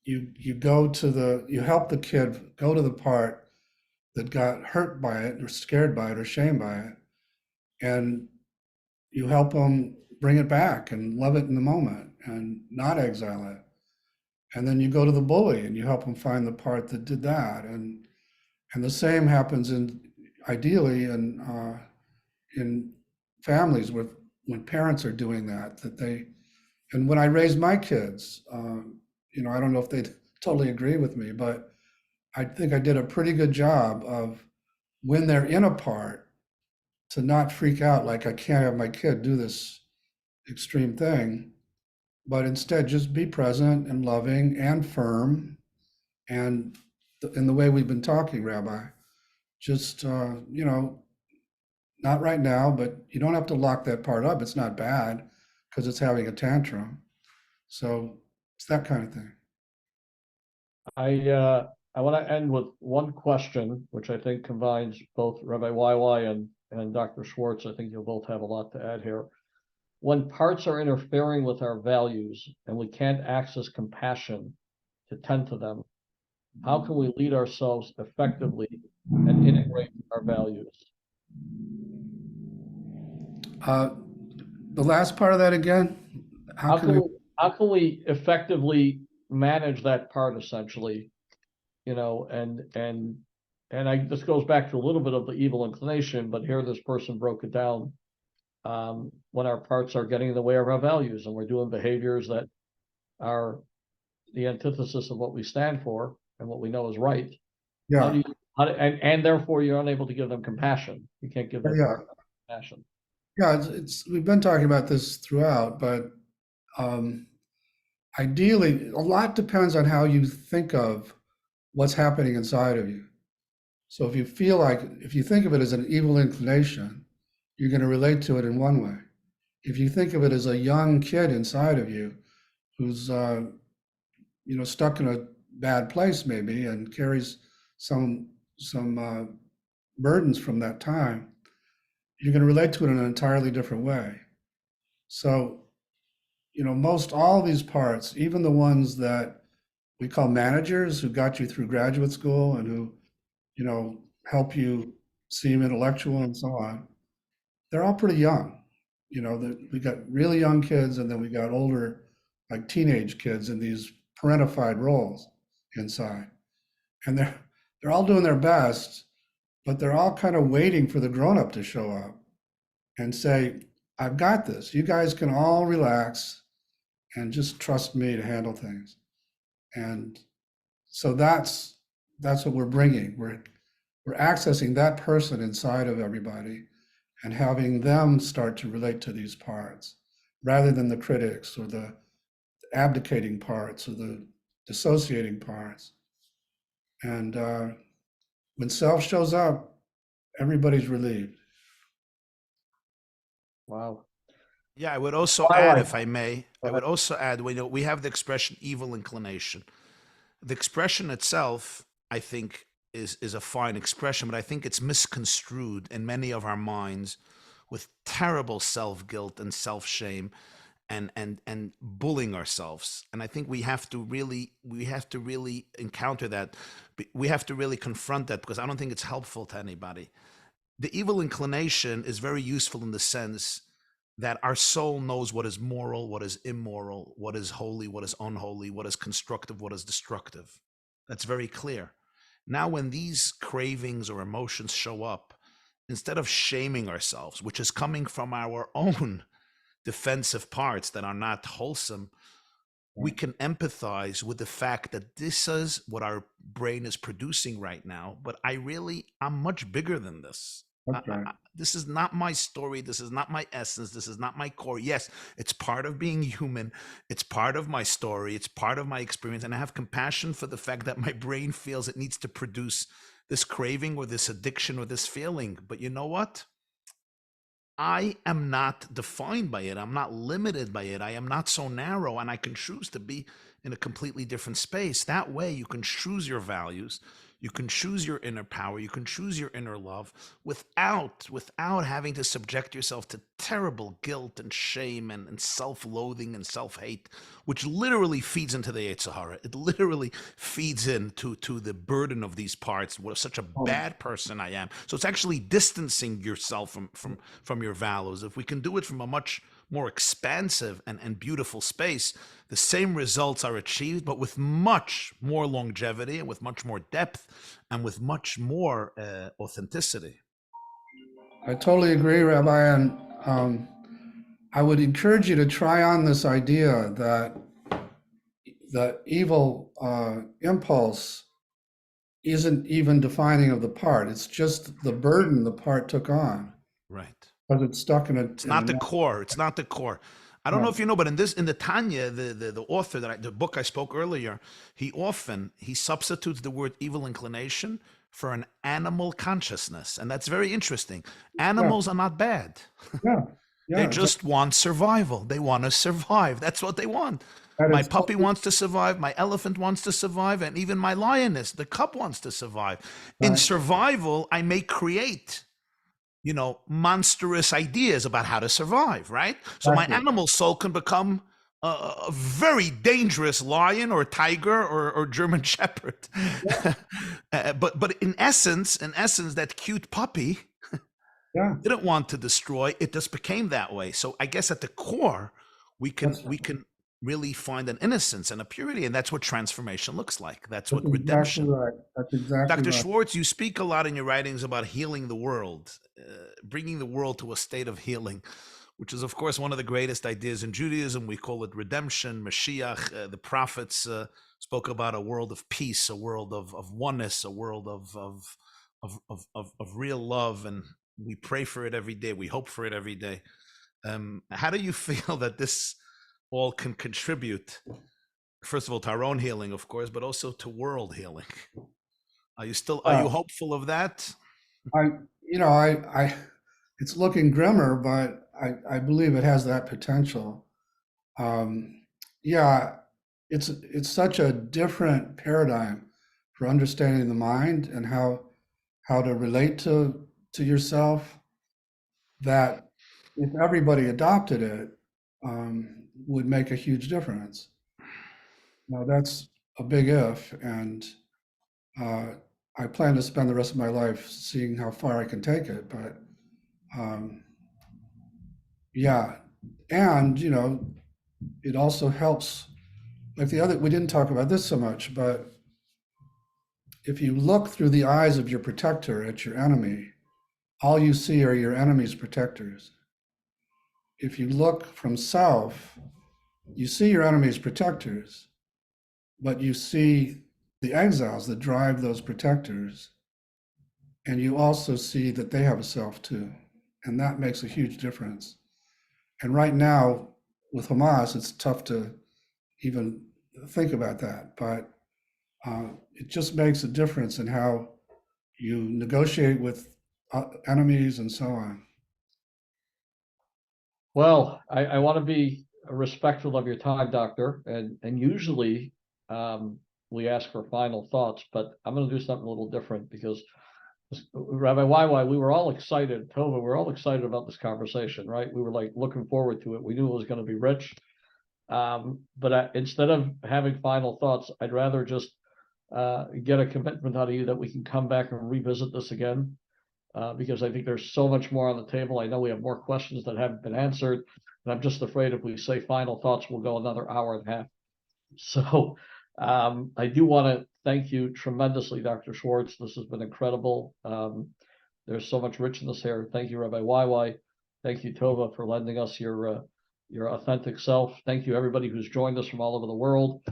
you help the kid go to the part that got hurt by it or scared by it or shamed by it, and you help them bring it back and love it in the moment and not exile it. And then you go to the bully and you help them find the part that did that. And the same happens ideally in families when parents are doing that and when I raised my kids, you know, I don't know if they totally agree with me, but I think I did a pretty good job of when they're in a part to not freak out like I can't have my kid do this extreme thing, but instead just be present and loving and firm. And in the way we've been talking, Rabbi, just, you know, not right now, but you don't have to lock that part up. It's not bad because it's having a tantrum. So it's that kind of thing. I want to end with one question, which I think combines both Rabbi YY and Dr. Schwartz. I think you'll both have a lot to add here. When parts are interfering with our values and we can't access compassion to tend to them, how can we lead ourselves effectively and integrate our values? The last part of that again? How can we effectively manage that part, essentially? You know, and this goes back to a little bit of the evil inclination, but here this person broke it down. When our parts are getting in the way of our values and we're doing behaviors that are the antithesis of what we stand for and what we know is right. Yeah. And therefore you're unable to give them compassion. You can't give them compassion. Yeah, we've been talking about this throughout, but ideally, a lot depends on how you think of what's happening inside of you. So if you think of it as an evil inclination, you're going to relate to it in one way. If you think of it as a young kid inside of you who's stuck in a bad place maybe and carries some burdens from that time, you're going to relate to it in an entirely different way. So, most all these parts, even the ones that we call managers who got you through graduate school and who, help you seem intellectual and so on, they're all pretty young. We got really young kids, and then we got older, like teenage kids in these parentified roles inside. And they're all doing their best, but they're all kind of waiting for the grown-up to show up and say, I've got this. You guys can all relax and just trust me to handle things. And so that's what we're bringing. We're accessing that person inside of everybody and having them start to relate to these parts rather than the critics or the abdicating parts or the dissociating parts. And when self shows up, everybody's relieved. Wow. Yeah, I would also add, if I may, we have the expression evil inclination. The expression itself, I think, is a fine expression, but I think it's misconstrued in many of our minds with terrible self-guilt and self-shame and bullying ourselves. And I think we have to really encounter that. We have to really confront that, because I don't think it's helpful to anybody. The evil inclination is very useful in the sense that our soul knows what is moral, what is immoral, what is holy, what is unholy, what is constructive, what is destructive. That's very clear. Now, when these cravings or emotions show up, instead of shaming ourselves, which is coming from our own defensive parts that are not wholesome, we can empathize with the fact that this is what our brain is producing right now. But I'm much bigger than this. Okay. This is not my story. This is not my essence. This is not my core. Yes, it's part of being human. It's part of my story. It's part of my experience. And I have compassion for the fact that my brain feels it needs to produce this craving or this addiction or this feeling. But you know what? I am not defined by it. I'm not limited by it. I am not so narrow, and I can choose to be in a completely different space. That way you can choose your values. You can choose your inner power. You can choose your inner love without having to subject yourself to terrible guilt and shame and self-loathing and self-hate, which literally feeds into the Yetzer Hara. It literally feeds into the burden of these parts. What such a bad person I am. So it's actually distancing yourself from your values. If we can do it from a much more expansive and beautiful space, the same results are achieved, but with much more longevity and with much more depth and with much more authenticity. I totally agree, Rabbi. And I would encourage you to try on this idea that the evil impulse isn't even defining of the part. It's just the burden the part took on. Right. Because it's stuck in it. It's not the core. It's not the core. I don't know if you know, but in the Tanya, the author the book I spoke earlier, he substitutes the word evil inclination for an animal consciousness, and that's very interesting. Animals are not bad. They just want survival. They want to survive. That's what they want. My puppy wants to survive. My elephant wants to survive, and even my lioness, the cub, wants to survive. In survival, I may create monstrous ideas about how to survive, right? So my animal soul can become a very dangerous lion or tiger or German shepherd. But in essence, that cute puppy didn't want to destroy. It just became that way. So I guess at the core, we can really find an innocence and a purity, and that's what transformation looks like. That's what redemption. Right. That's exactly Dr. right. Schwartz, you speak a lot in your writings about healing the world, bringing the world to a state of healing, which is, of course, one of the greatest ideas in Judaism. We call it redemption, Mashiach. The prophets spoke about a world of peace, a world of oneness, a world of real love. And we pray for it every day. We hope for it every day. How do you feel that this all can contribute, first of all, to our own healing, of course, but also to world healing? Are you hopeful of that? It's looking grimmer, but I believe it has that potential. It's such a different paradigm for understanding the mind and how to relate to yourself, that if everybody adopted it, would make a huge difference. Now that's a big if, and I plan to spend the rest of my life seeing how far I can take it. But and it also helps. Like we didn't talk about this so much, but if you look through the eyes of your protector at your enemy, all you see are your enemy's protectors. If you look from self, you see your enemy's protectors, but you see the exiles that drive those protectors, and you also see that they have a self too, and that makes a huge difference. And right now with Hamas, it's tough to even think about that, but it just makes a difference in how you negotiate with enemies and so on. Well, I want to be respectful of your time, Doctor, and usually we ask for final thoughts, but I'm going to do something a little different because Rabbi YY, we were all excited, Tova, we were all excited about this conversation, right? We were like looking forward to it. We knew it was going to be rich. But instead of having final thoughts, I'd rather just get a commitment out of you that we can come back and revisit this again, because I think there's so much more on the table. I know we have more questions that haven't been answered, and I'm just afraid if we say final thoughts, we'll go another hour and a half. So I do want to thank you tremendously, Dr. Schwartz. This has been incredible. There's so much richness here. Thank you, Rabbi YY. Thank you, Tova, for lending us your authentic self. Thank you, everybody who's joined us from all over the world.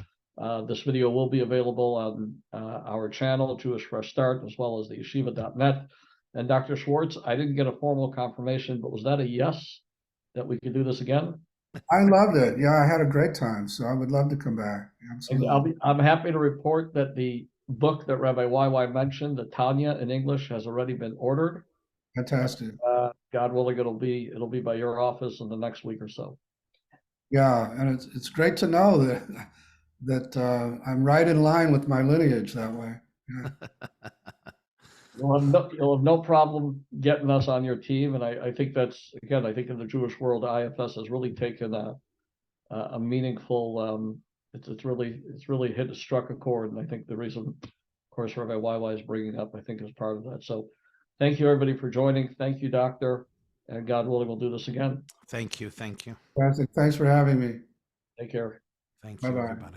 This video will be available on our channel, Jewish Fresh Start, as well as the yeshiva.net. And Dr. Schwartz, I didn't get a formal confirmation, but was that a yes, that we could do this again? I loved it. Yeah, I had a great time. So I would love to come back. Absolutely. I'm happy to report that the book that Rabbi YY mentioned, the Tanya in English, has already been ordered. Fantastic. God willing, it'll be by your office in the next week or so. Yeah, and it's great to know that I'm right in line with my lineage that way. Yeah. You'll have no problem getting us on your team, and I think that's, again, I think in the Jewish world, IFS has really taken a meaningful. It's really struck a chord, and I think the reason, of course, Rabbi YY is bringing up, I think, is part of that. So, thank you everybody for joining. Thank you, Doctor, and God willing, we'll do this again. Thank you. Fantastic. Thanks for having me. Take care. Thank you, everybody.